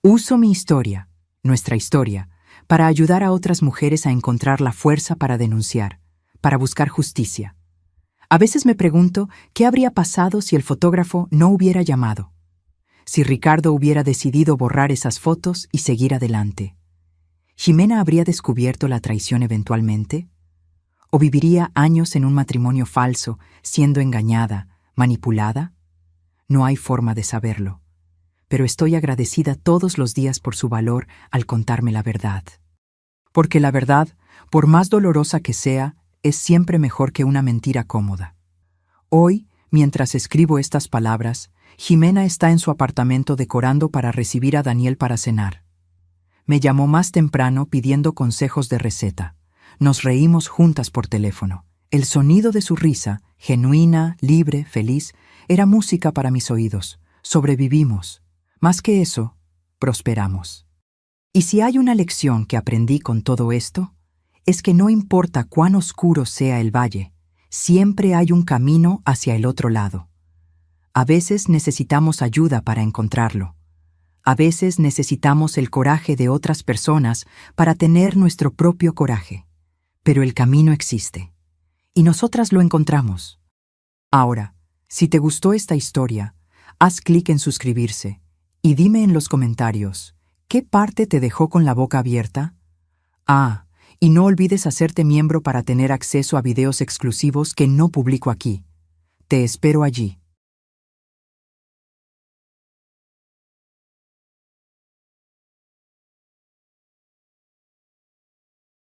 Uso mi historia, nuestra historia, para ayudar a otras mujeres a encontrar la fuerza para denunciar, para buscar justicia. A veces me pregunto qué habría pasado si el fotógrafo no hubiera llamado, si Ricardo hubiera decidido borrar esas fotos y seguir adelante. ¿Jimena habría descubierto la traición eventualmente? ¿O viviría años en un matrimonio falso, siendo engañada, manipulada? No hay forma de saberlo, pero estoy agradecida todos los días por su valor al contarme la verdad. Porque la verdad, por más dolorosa que sea, es siempre mejor que una mentira cómoda. Hoy, mientras escribo estas palabras, Jimena está en su apartamento decorando para recibir a Daniel para cenar. Me llamó más temprano pidiendo consejos de receta. Nos reímos juntas por teléfono. El sonido de su risa, genuina, libre, feliz, era música para mis oídos. Sobrevivimos. Más que eso, prosperamos. Y si hay una lección que aprendí con todo esto, es que no importa cuán oscuro sea el valle, siempre hay un camino hacia el otro lado. A veces necesitamos ayuda para encontrarlo. A veces necesitamos el coraje de otras personas para tener nuestro propio coraje. Pero el camino existe, y nosotras lo encontramos. Ahora, si te gustó esta historia, haz clic en suscribirse y dime en los comentarios, ¿qué parte te dejó con la boca abierta? Y no olvides hacerte miembro para tener acceso a videos exclusivos que no publico aquí. Te espero allí.